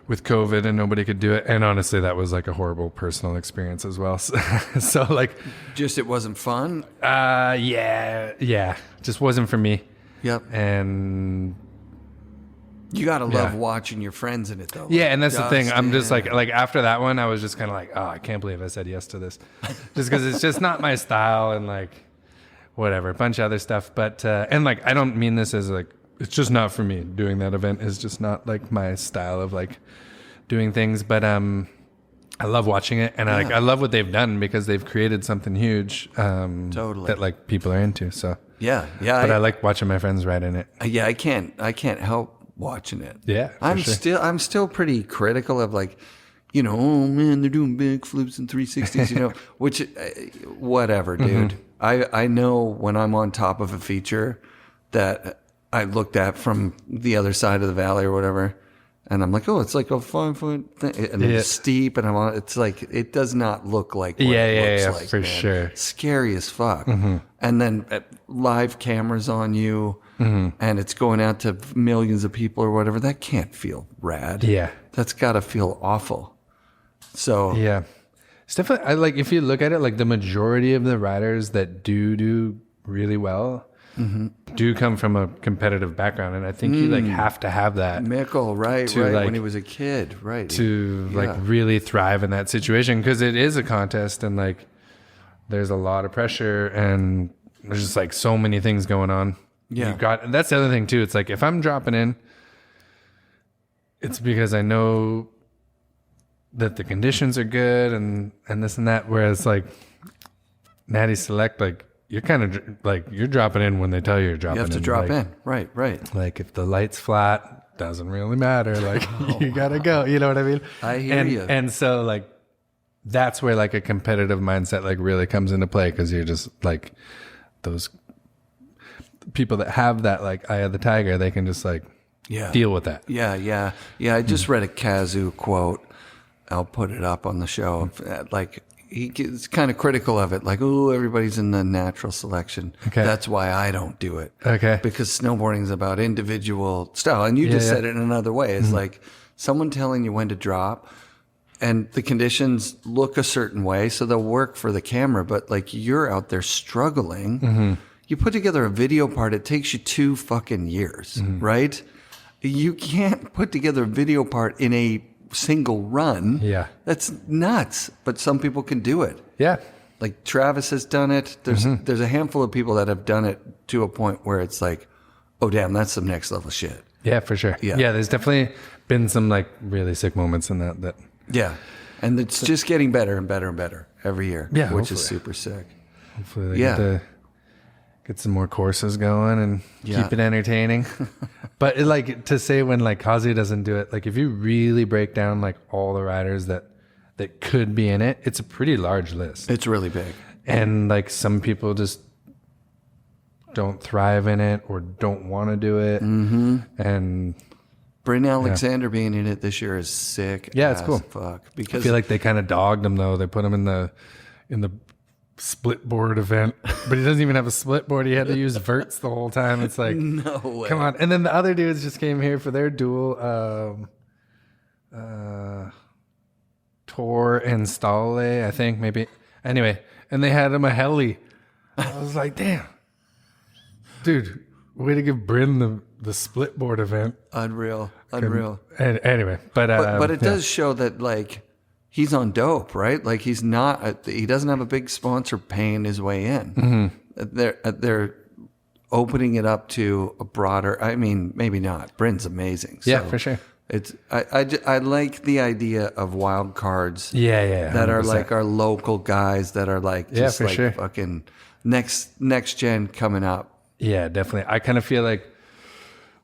with COVID and nobody could do it. And honestly, that was like a horrible personal experience as well. So like, just, it wasn't fun. Yeah. Just wasn't for me. Yep. And you got to love watching your friends in it though. Yeah. And that's the thing. I'm just like after that one, I was just kind of like, oh, I can't believe I said yes to this just because it's just not my style and like whatever, a bunch of other stuff. But, and like, I don't mean this as like, it's just not for me. Doing that event is just not like my style of like doing things. But I love watching it, and I love what they've done because they've created something huge totally that like people are into. So yeah. But I like watching my friends ride in it. Yeah, I can't help watching it. Yeah, I'm still pretty critical of like, you know, oh man, they're doing big flips and 360s, you know, which whatever, dude. I know when I'm on top of a feature that I looked at from the other side of the valley or whatever, and I'm like, oh, it's like a 5-foot thing, and it's steep, and it's like, it does not look like what it looks like, for man. sure. Scary as fuck. And then live cameras on you, and it's going out to millions of people or whatever. That can't feel rad. Yeah, that's got to feel awful. So yeah, it's definitely. I like, if you look at it, like the majority of the riders that do really well do come from a competitive background, and I think you like have to have that. Mikkel, right, like, when he was a kid, right, to like really thrive in that situation, because it is a contest, and like there's a lot of pressure, and there's just like so many things going on. Yeah, and that's the other thing too. It's like if I'm dropping in, it's because I know that the conditions are good and this and that. Whereas like Natty Select, like, you're kind of like, you're dropping in when they tell you you're dropping in. You have to drop in. Right. Like if the light's flat, doesn't really matter. Like you gotta go. You know what I mean? I hear you. And so like, that's where like a competitive mindset like really comes into play. Cause you're just like those people that have that like eye of the tiger, they can just like deal with that. Yeah. I just read a Kazoo quote. I'll put it up on the show. Like, he gets kind of critical of it. Like, oh, everybody's in the natural selection. Okay. That's why I don't do it. Okay. Because snowboarding is about individual style. And you just said it in another way. It's like someone telling you when to drop, and the conditions look a certain way, so they'll work for the camera. But like, you're out there struggling. You put together a video part, it takes you 2 fucking years, right? You can't put together a video part in a single run. Yeah, that's nuts. But some people can do it. Yeah, like Travis has done it. There's a handful of people that have done it to a point where it's like, oh damn, that's some next level shit. Yeah, for sure. Yeah, there's definitely been some like really sick moments in that. Yeah, and it's just getting better and better and better every year. Yeah, which is super sick. Hopefully, they get some more courses going and keep it entertaining. But like, to say when like Kazi doesn't do it, like if you really break down like all the riders that could be in it, it's a pretty large list. It's really big. And like some people just don't thrive in it or don't want to do it. And Bryn Alexander being in it this year is sick. Yeah, it's cool. Fuck. Because I feel like they kind of dogged him though. They put him in the split board event, but he doesn't even have a split board. He had to use verts the whole time. It's like, no way. Come on. And then the other dudes just came here for their duel, Tor and Stale, I think, maybe. Anyway, and they had him a heli. I was like, damn, dude, way to give Bryn the split board event. Unreal. And anyway, but it does show that like, he's on dope, right? Like he doesn't have a big sponsor paying his way in. They're opening it up to a broader, I mean, maybe not. Bryn's amazing. So for sure. I like the idea of wild cards. Yeah. That 100%. Are like our local guys that are like, just like sure. Fucking next gen coming up. Yeah, definitely. I kind of feel like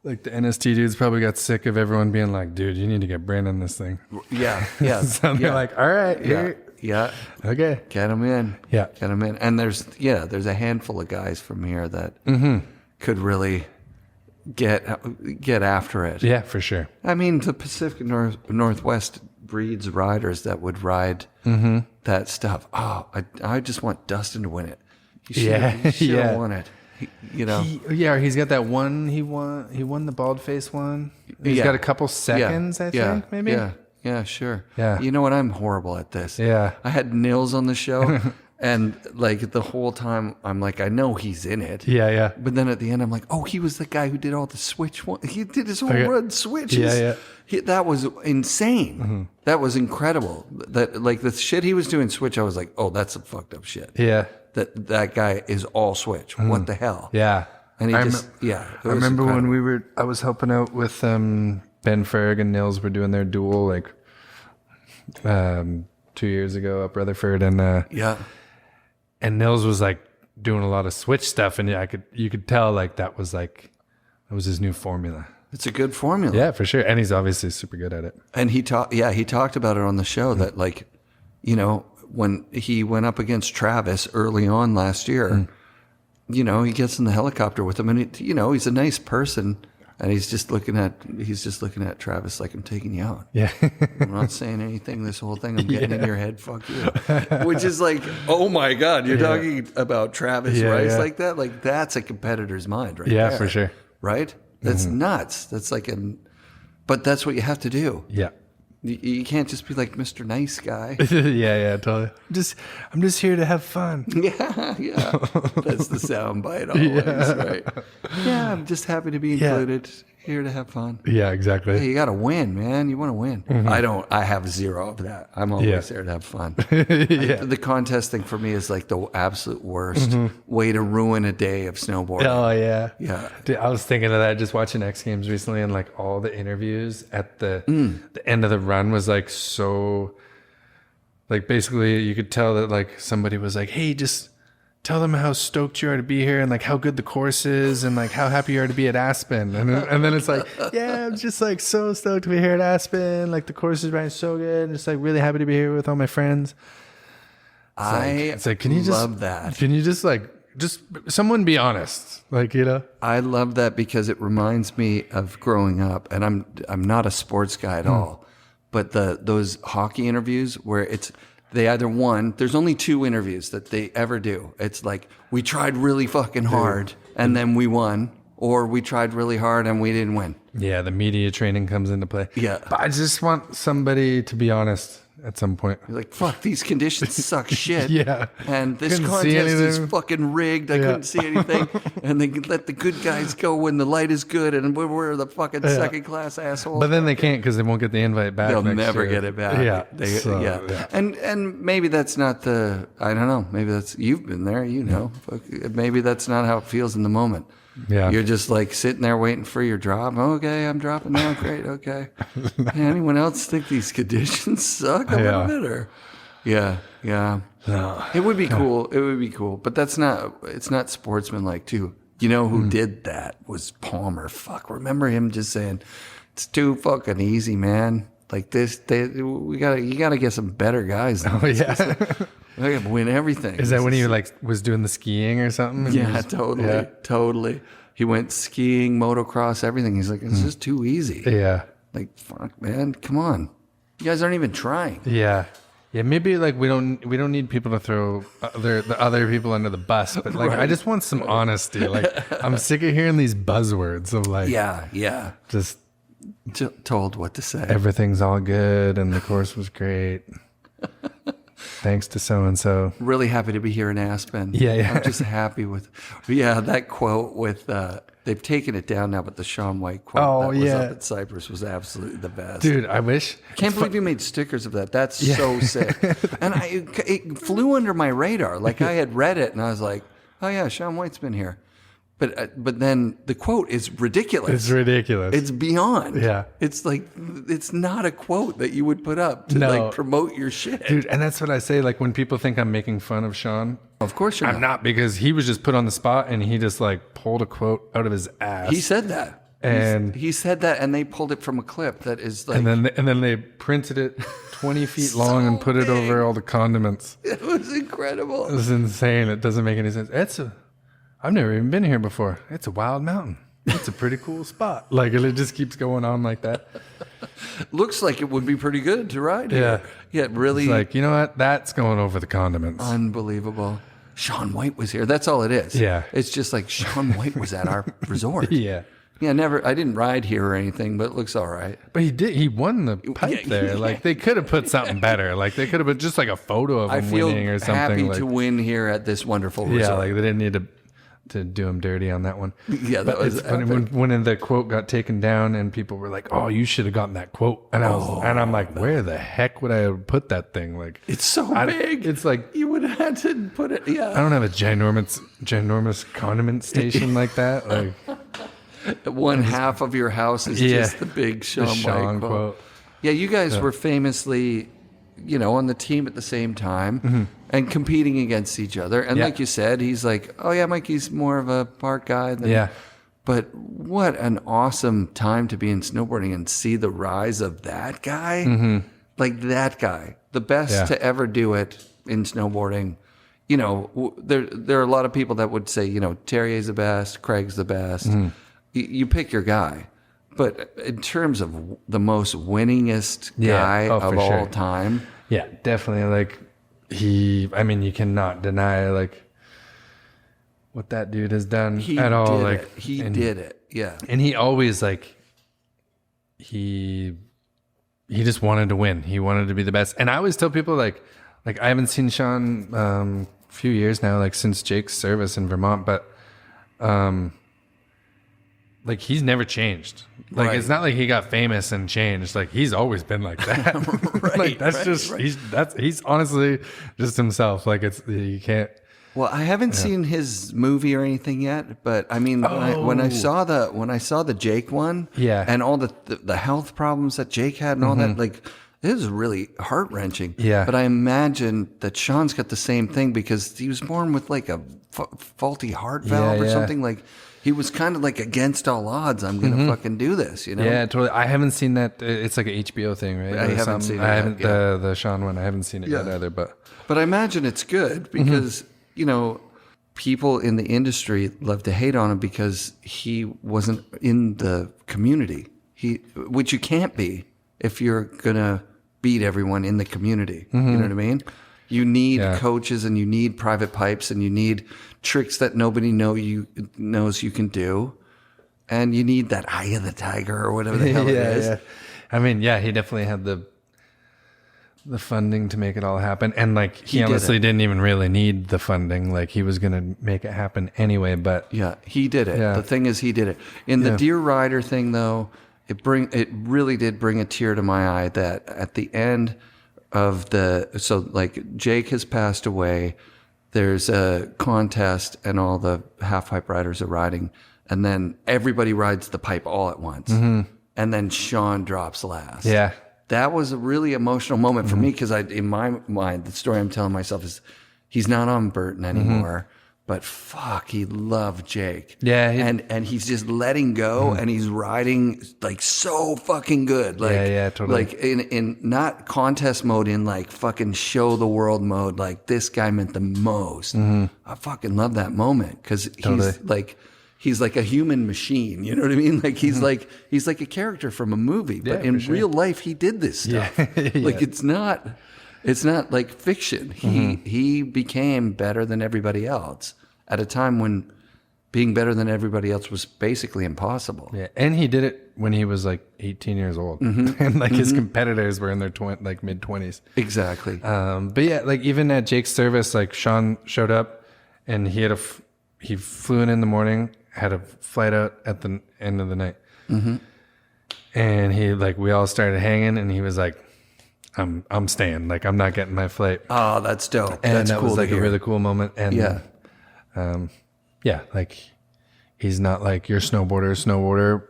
the NST dudes probably got sick of everyone being like, dude, you need to get Bryn in this thing. Yeah. So they're like, all right, here. Yeah. Okay. Get him in. Yeah. Get him in. And there's a handful of guys from here that could really get after it. Yeah, for sure. I mean, the Pacific Northwest breeds riders that would ride that stuff. Oh, I just want Dustin to win it. He should have won it. You know, he's got that one. He won the bald face one. He's got a couple seconds, I think, maybe. Yeah, sure. Yeah. You know what? I'm horrible at this. Yeah. I had Nils on the show, and like the whole time, I'm like, I know he's in it. Yeah. But then at the end, I'm like, oh, he was the guy who did all the switch one. He did his whole run switches. Yeah. That was insane. Mm-hmm. That was incredible. That like the shit he was doing switch, I was like, oh, that's some fucked up shit. Yeah. That guy is all switch. Mm-hmm. What the hell? Yeah. And he I remember when I was helping out with Ben Ferg and Nils were doing their duel like 2 years ago up Rutherford, and and Nils was like doing a lot of switch stuff, and you could tell like that was his new formula. It's a good formula. Yeah, for sure. And he's obviously super good at it. And he talked about it on the show that like, you know, when he went up against Travis early on last year, you know, he gets in the helicopter with him, and you know, he's a nice person. And he's just looking at Travis like, I'm taking you out. Yeah. I'm not saying anything this whole thing. I'm getting in your head. Fuck you. Which is like, oh my God, you're talking about Travis Rice like that? Like that's a competitor's mind right there. Yeah, for sure. Right? That's nuts. That's like but that's what you have to do. Yeah. You can't just be like Mr. Nice Guy. yeah, totally. I'm just here to have fun. Yeah. That's the sound bite always, right? Yeah, I'm just happy to be included. Here to have fun. Yeah, exactly. Hey, you got to win, man. You want to win. Mm-hmm. I have zero of that. I'm always there to have fun. The contest thing for me is like the absolute worst way to ruin a day of snowboarding. Oh, yeah. Yeah. Dude, I was thinking of that just watching X Games recently, and like all the interviews at the end of the run was like so, like basically you could tell that like somebody was like, hey, just tell them how stoked you are to be here, and like how good the course is, and like how happy you are to be at Aspen. And then it's like, yeah, I'm just like so stoked to be here at Aspen. Like the course is running so good, and just like really happy to be here with all my friends. It's like, can you love that? Can you just someone be honest? Like, you know, I love that because it reminds me of growing up, and I'm not a sports guy at all, but those hockey interviews where they either won, there's only 2 interviews that they ever do. It's like, we tried really fucking hard and then we won, or we tried really hard and we didn't win. Yeah, the media training comes into play. Yeah. But I just want somebody to be honest at some point. You're like, fuck, these conditions suck shit. Yeah. And this contest is fucking rigged. I couldn't see anything. And they let the good guys go when the light is good, and we're the fucking second class assholes. But then they can't because they won't get the invite back. They'll never get it back. Yeah. And maybe that's not I don't know. Maybe that's, you've been there, you know. Maybe that's not how it feels in the moment. Yeah. You're just like sitting there waiting for your drop. Okay, I'm dropping now. Great. Okay. Anyone else think these conditions suck a little bit? Or yeah. No. It would be cool. It would be cool. But it's not sportsmanlike too. You know who did that was Palmer. Fuck. Remember him just saying, it's too fucking easy, man. Like this, you gotta get some better guys. Oh yeah. I gotta win everything. Is that when he like was doing the skiing or something? Yeah, totally. He went skiing, motocross, everything. He's like, it's just too easy. Yeah. Like, fuck, man, come on. You guys aren't even trying. Yeah. Yeah, maybe like we don't need people to throw the other people under the bus, but like I just want some honesty. Like I'm sick of hearing these buzzwords of like just told what to say. Everything's all good and the course was great. Thanks to so-and-so. Really happy to be here in Aspen. Yeah. I'm just happy with, that quote with, they've taken it down now, but the Shaun White quote that was up at Cypress was absolutely the best. Dude, I wish. Can't believe you made stickers of that. That's so sick. And it flew under my radar. Like I had read it and I was like, oh yeah, Shaun White's been here. But then the quote is ridiculous. It's ridiculous. It's beyond. Yeah. It's like, it's not a quote that you would put up to like promote your shit. Dude, and that's what I say. Like when people think I'm making fun of Shaun. Of course you're not. I'm not, because he was just put on the spot and he just like pulled a quote out of his ass. He said that. And he said that, and they pulled it from a clip that is like. And then they printed it 20 feet long and put it over all the condiments. It was incredible. It was insane. It doesn't make any sense. I've never even been here before. It's a wild mountain. It's a pretty cool spot. Like, it just keeps going on like that. Looks like it would be pretty good to ride here. Yeah. Yeah, really. It's like, you know what? That's going over the condiments. Unbelievable. Shaun White was here. That's all it is. Yeah. It's just like Shaun White was at our resort. Yeah. Yeah, I didn't ride here or anything, but it looks all right. But he won the pipe there. Like, they could have put something better. Like, they could have put just like a photo of him winning or something. I feel happy like, to win here at this wonderful resort. Yeah, like they didn't need to do him dirty on that one. Yeah, that but was it's funny when the quote got taken down and people were like, "Oh, you should have gotten that quote." And I'm like, "Where the heck would I have put that thing?" Like, it's so big. It's like you would have had to put it. Yeah, I don't have a ginormous condiment station like that. Like, one half of your house is just the big Shaun White quote. Yeah, you guys were famously, on the team at the same time and competing against each other. And like you said, he's like, oh yeah, Mikey's more of a park guy than But what an awesome time to be in snowboarding and see the rise of that guy. Like that guy, the best to ever do it in snowboarding. There are a lot of people that would say, Terrier's the best, Craig's the best. You pick your guy. But in terms of the most winningest guy of all time. Yeah, definitely. Like you cannot deny like what that dude has done at all. Like he did it. Yeah. And he always like, he just wanted to win. He wanted to be the best. And I always tell people like I haven't seen Shaun a few years now, like since Jake's service in Vermont, but like he's never changed. Like it's not like he got famous and changed. Like he's always been like that. Like he's honestly just himself. Like you can't. Well, I haven't seen his movie or anything yet, but I mean when I saw the Jake one, and all the health problems that Jake had and all that, like it was really heart wrenching. Yeah. But I imagine that Shaun's got the same thing because he was born with like a faulty heart valve or something like. He was kind of like against all odds. I'm going to fucking do this, Yeah, totally. I haven't seen that. It's like an HBO thing, right? I haven't seen it. I haven't the Shaun one. I haven't seen it yet either. But I imagine it's good because people in the industry love to hate on him because he wasn't in the community. Which you can't be if you're gonna beat everyone in the community. You know what I mean? You need coaches and you need private pipes and you need tricks that nobody knows you can do. And you need that eye of the tiger or whatever the hell it is. Yeah. I mean, he definitely had the funding to make it all happen. And like he honestly didn't even really need the funding. Like he was going to make it happen anyway, but yeah, he did it. Yeah. The thing is he did it. In the Deer Rider thing though, it really did bring a tear to my eye that at the end of like Jake has passed away. There's a contest and all the half pipe riders are riding, and then everybody rides the pipe all at once, and then Shaun drops last. Yeah, that was a really emotional moment for me because in my mind, the story I'm telling myself is he's not on Burton anymore. But fuck, he loved Jake. Yeah. And he's just letting go and he's riding like so fucking good. Like, totally. Like in not contest mode, in like fucking show the world mode. Like this guy meant the most. I fucking love that moment because he's like a human machine. You know what I mean? Like he's like a character from a movie. But in real life, he did this stuff. Like it's not like fiction. He became better than everybody else at a time when being better than everybody else was basically impossible. Yeah, and he did it when he was like 18 years old, and like his competitors were in their mid 20s. Exactly. But yeah, like even at Jake's service, like Shaun showed up, and he flew in the morning, had a flight out at the end of the night, and we all started hanging, and he was like, I'm staying. Like I'm not getting my flight. Oh, that's dope. And that's that cool was like a really cool moment. And like he's not like your snowboarder,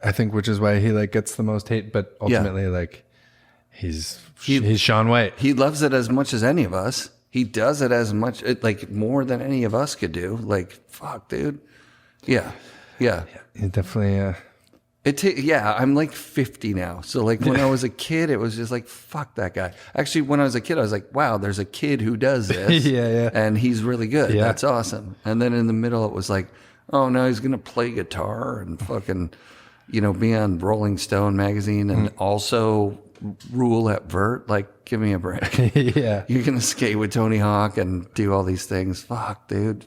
I think, which is why he like gets the most hate. But ultimately, like he's Shaun White. He loves it as much as any of us. He does it as much, like more than any of us could do. Like fuck, dude. Yeah. He definitely. I'm like 50 now. So like when I was a kid, it was just like, fuck that guy. Actually, when I was a kid, I was like, wow, there's a kid who does this. And he's really good. Yeah. That's awesome. And then in the middle, it was like, oh, no, he's going to play guitar and fucking, be on Rolling Stone magazine and also rule at vert. Like, give me a break. Yeah. You're going to skate with Tony Hawk and do all these things. Fuck, dude.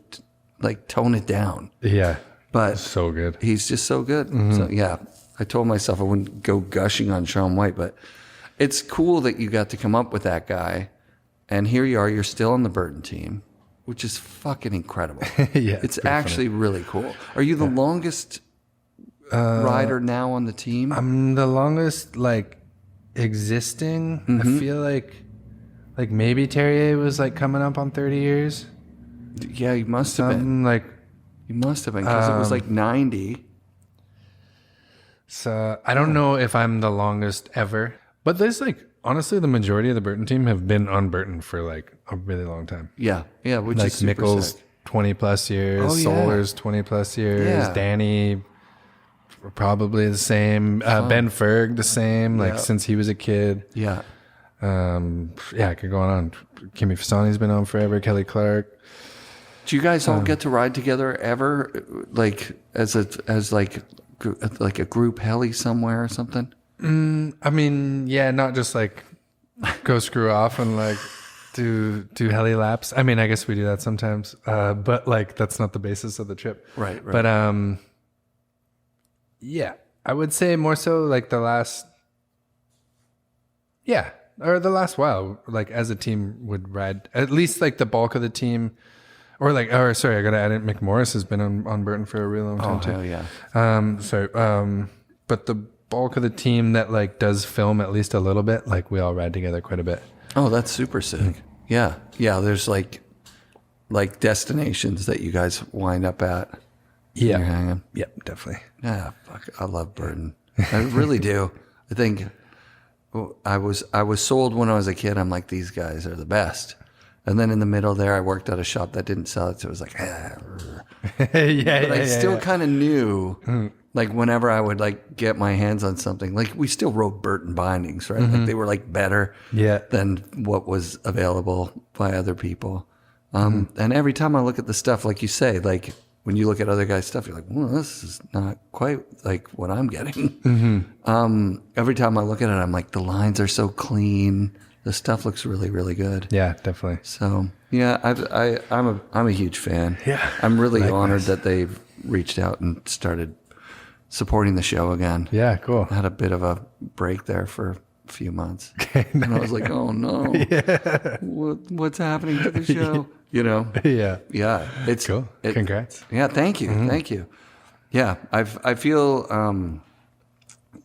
Like, tone it down. Yeah. But So good. he's just so good. So, yeah, I told myself I wouldn't go gushing on Shaun White, but it's cool that you got to come up with that guy. And here you are, you're still on the Burton team, which is fucking incredible. Yeah. It's actually really cool. Are you the longest rider now on the team? I'm the longest, like, existing. I feel like maybe Terrier was, like, coming up on 30 years. Yeah, you must have been. Like, You must have been, because it was like 90. so I don't know if I'm the longest ever, but there's like, honestly, the majority of the Burton team have been on Burton for like a really long time. Yeah, yeah, which Like is super Mickles, sick. 20 plus years, Oh, yeah. Solers, 20 plus years, Yeah. Danny, probably the same, Ben Ferg, the same, like Yeah. since he was a kid. Yeah. Yeah, I could go on. Kimmy Fasani's been on forever, Kelly Clark. Do you guys all get to ride together ever, like as like a group heli somewhere or something? I mean, yeah, not just like go screw off and like do heli laps. I mean, I guess we do that sometimes, but like that's not the basis of the trip. Right. But yeah, I would say more so like the last while, like as a team would ride at least like the bulk of the team, or like, or sorry, I gotta add in, Mick Morris has been on Burton for a really long time too. Oh yeah. But the bulk of the team that like does film at least a little bit, like we all ride together quite a bit. Oh, that's super sick. Yeah, yeah. There's like destinations that you guys wind up at. Yeah. You're hanging. Yep, definitely. Yeah, fuck, I love Burton. I really do. I think I was sold when I was a kid. I'm like, these guys are the best. And then in the middle there, I worked at a shop that didn't sell it, so it was like, But I still kind of knew, like whenever I would like get my hands on something, like we still wrote Burton bindings, right? Like they were like better than what was available by other people. And every time I look at the stuff, like you say, like when you look at other guys' stuff, you're like, well, this is not quite like what I'm getting. Every time I look at it, I'm like, the lines are so clean. The stuff looks really, really good. Yeah, definitely. So yeah, I'm a huge fan. Yeah, I'm really likewise. honored that they've reached out and started supporting the show again. Yeah, cool. I had a bit of a break there for a few months, and I was like, oh no, what's happening to the show? You know? Yeah. It's Cool. Congrats. Yeah, thank you, thank you. Yeah, I feel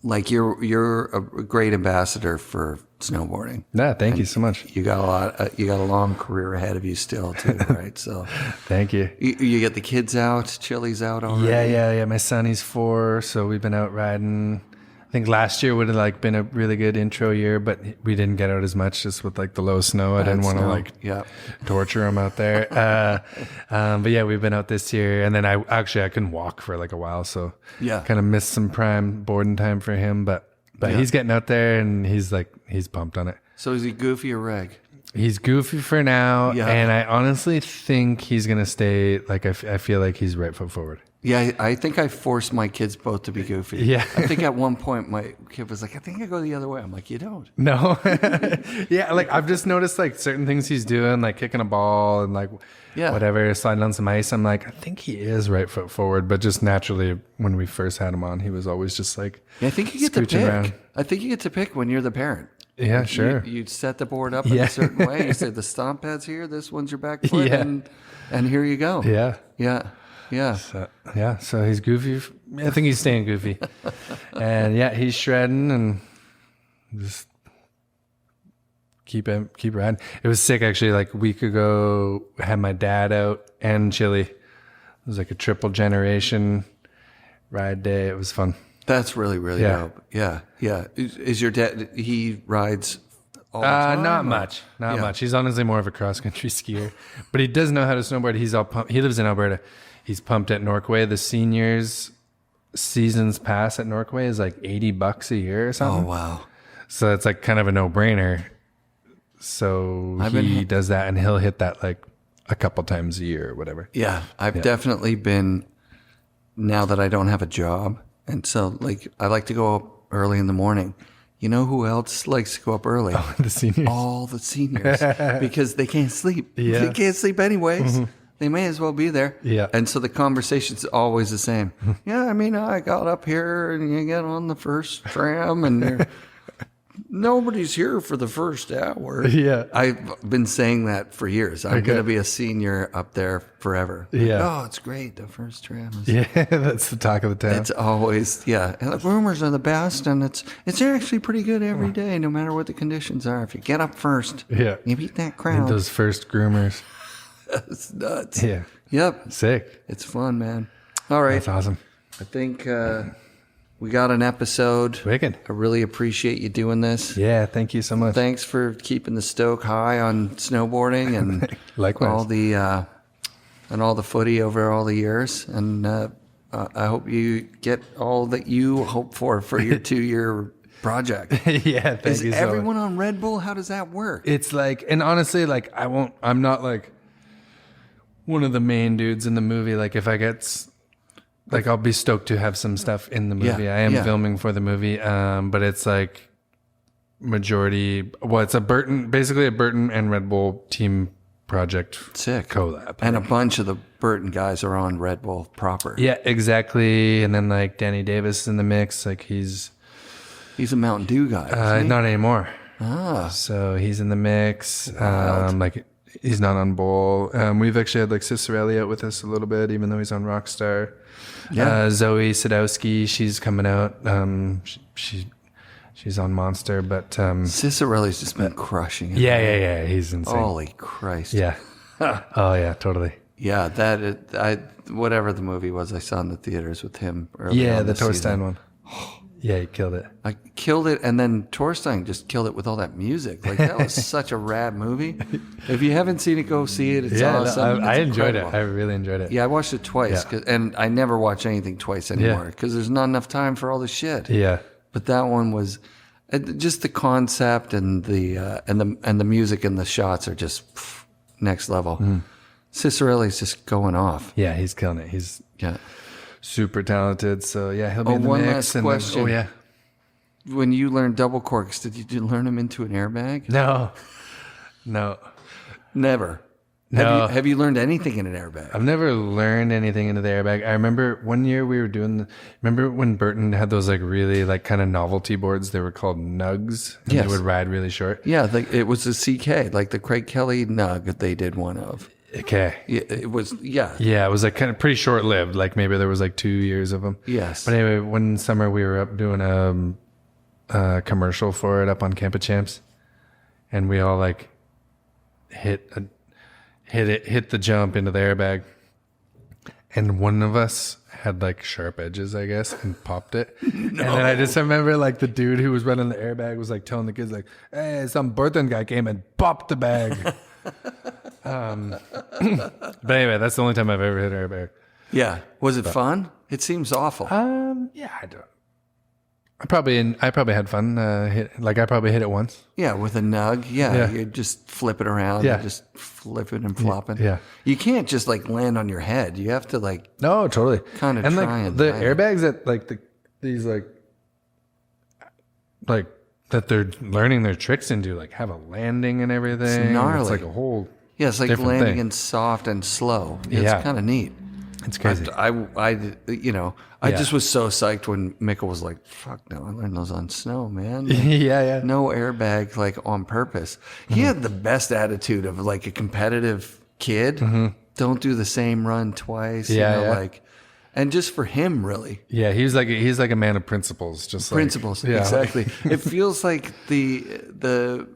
like you're a great ambassador for snowboarding. Yeah, thank you so much. You got a long career ahead of you still too, right? So Thank you. you get the kids out, Chili's out already. Yeah. My son, he's 4, so we've been out riding. I think last year would have like been a really good intro year, but we didn't get out as much just with like the low snow. I didn't want to like torture him out there. But yeah, we've been out this year, and then I couldn't walk for like a while, so kind of missed some prime boarding time for him. But he's getting out there, and he's pumped on it. So is he goofy or reg? He's goofy for now, and I honestly think he's gonna stay. Like I feel like he's right foot forward. Yeah, I think I forced my kids both to be goofy. Yeah. I think at one point my kid was like, I think I go the other way. I'm like, you don't. No. Yeah, like I've just noticed like certain things he's doing, like kicking a ball and like whatever, sliding on some ice. I'm like, I think he is right foot forward, but just naturally when we first had him on, he was always just like I think you get to pick. around. I think you get to pick when you're the parent. Yeah, sure. You set the board up in a certain way. You say the stomp pad's here, this one's your back foot, and here you go. Yeah. So he's goofy. I think he's staying goofy. And he's shredding and just keep riding. It was sick actually. Like a week ago, I had my dad out and Chili. It was like a triple generation ride day. It was fun. That's really, really dope. Yeah. Is your dad, he rides all the time? Not much. He's honestly more of a cross-country skier. But he does know how to snowboard. He's all pumped. He lives in Alberta. He's pumped at Norquay. The seniors' season's pass at Norquay is like $80 a year or something. Oh, wow. So it's like kind of a no-brainer. So he does that, and he'll hit that like a couple times a year or whatever. Yeah, I've definitely been, now that I don't have a job, and so like I like to go up early in the morning. You know who else likes to go up early? Oh, the seniors. All the seniors, because they can't sleep. Yeah. They can't sleep anyways. They may as well be there. Yeah. And so the conversation's always the same. Yeah, I mean, I got up here and you get on the first tram and nobody's here for the first hour. Yeah. I've been saying that for years. I'm going to be a senior up there forever. Yeah. Oh, it's great. The first tram is... Yeah, that's the talk of the town. It's always, yeah. And the rumors are the best, and it's actually pretty good every day, no matter what the conditions are. If you get up first, Yeah. you beat that Need crowd. those first groomers. It's nuts. Yeah. Yep. Sick. It's fun, man. All right. That's awesome. I think we got an episode. Wicked. I really appreciate you doing this. Yeah, thank you so much. Thanks for keeping the stoke high on snowboarding and Likewise. all the footy over all the years. And I hope you get all that you hope for your 2-year project. Yeah, thank Is you so everyone much. on Red Bull? How does that work? It's like, and honestly, like, I'm not like one of the main dudes in the movie. Like, if I get, like, I'll be stoked to have some stuff in the movie. Yeah, I am yeah. filming for the movie, but it's like majority, it's basically a Burton and Red Bull team project. Sick. Collab. And a bunch of the Burton guys are on Red Bull proper. Yeah, exactly. And then like Danny Davis is in the mix. Like he's He's a Mountain Dew guy. isn't he? not anymore. Ah. So he's in the mix. Wild. Like he's not on Bowl. We've actually had like Cicerelli out with us a little bit, even though he's on Rockstar. Yeah. Zoe Sadowski, she's coming out. She's on Monster, but Cicerelli's just been crushing it. yeah. He's insane. Holy Christ. Yeah. Oh yeah, totally. Yeah, whatever the movie was I saw in the theaters with him early Yeah, on the this season. Torstein one. Yeah, he killed it. I killed it, and then Torstein just killed it with all that music. Like, that was such a rad movie. If you haven't seen it, go see it. It's awesome. I It's enjoyed it. incredible. I really enjoyed it. Yeah, I watched it twice, Yeah. and I never watch anything twice anymore because there's not enough time for all the shit. Yeah. But that one was just the concept and the music and the shots are just next level. Cicerelli's just going off. Yeah, he's killing it. He's Yeah. super talented. So yeah, he'll be in the one mix. last and question. Then, oh yeah. When you learned double corks, did you learn them into an airbag? No. Never. No. Have you learned anything in an airbag? I've never learned anything into the airbag. I remember one year we were remember when Burton had those like really like kind of novelty boards? They were called nugs. And Yes. They would ride really short. Yeah, it was a CK, like the Craig Kelly nug that they did one of. Okay. Yeah, it was, yeah. Yeah, it was like kind of pretty short lived. Like maybe there was like 2 years of them. Yes. But anyway, one summer we were up doing a commercial for it up on Camp of Champs, and we all like hit the jump into the airbag, and one of us had like sharp edges, I guess, and popped it. And then I just remember like the dude who was running the airbag was like telling the kids like, "Hey, some Burton guy came and popped the bag." But anyway, that's the only time I've ever hit an airbag. Yeah. Was it fun? It seems awful. Yeah, I probably had fun. I probably hit it once. Yeah, with a nug. Yeah, Yeah. you just flip it around. Yeah. And just flipping and flopping. Yeah. You can't just like land on your head. You have to like, No, totally. Kind of and try like and the hide it. airbags that like these like that they're learning their tricks into like have a landing and everything. It's gnarly. It's like a whole. yeah, it's like Different landing thing. in soft and slow. It's Yeah. kind of neat. It's crazy. I Yeah. just was so psyched when Mikkel was like, fuck no, I learned those on snow, man. yeah. No airbag, like on purpose. He had the best attitude of like a competitive kid. Don't do the same run twice. Yeah, yeah. Like, and just for him, really. Yeah, he's like a man of principles. Just like, Principles, yeah. exactly. It feels like the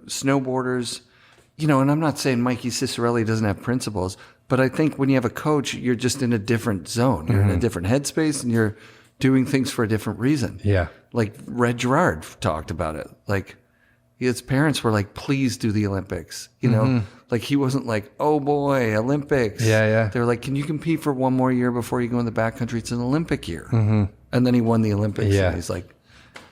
snowboarders, and I'm not saying Mikey Cicerelli doesn't have principles, but I think when you have a coach, you're just in a different zone. You're in a different headspace, and you're doing things for a different reason. Yeah. Like Red Gerard talked about it. Like his parents were like, please do the Olympics. Like he wasn't like, oh boy, Olympics. Yeah. They're like, can you compete for one more year before you go in the backcountry? It's an Olympic year. And then he won the Olympics. Yeah. And he's like,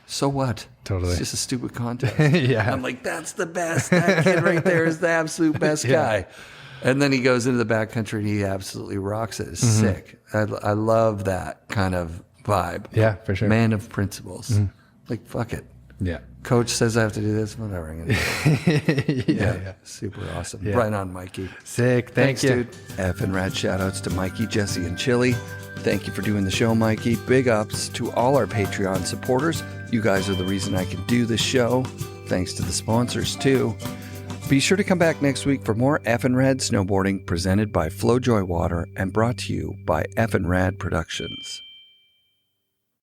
so what? Totally. It's just a stupid contest. Yeah. I'm like, that's the best. That kid right there is the absolute best guy. And then he goes into the backcountry and he absolutely rocks it. It's sick. I love that kind of vibe. Yeah, for sure. Man of principles. Like, fuck it. Yeah. Coach says I have to do this. Whatever. I'm gonna do. Yeah. Super awesome. Yeah. Right on, Mikey. Sick. Thanks, you. dude. FNRad shoutouts to Mikey, Jesse, and Chili. Thank you for doing the show, Mikey. Big ups to all our Patreon supporters. You guys are the reason I can do this show. Thanks to the sponsors, too. Be sure to come back next week for more FNRad snowboarding presented by Flojoy Water and brought to you by FNRad Productions.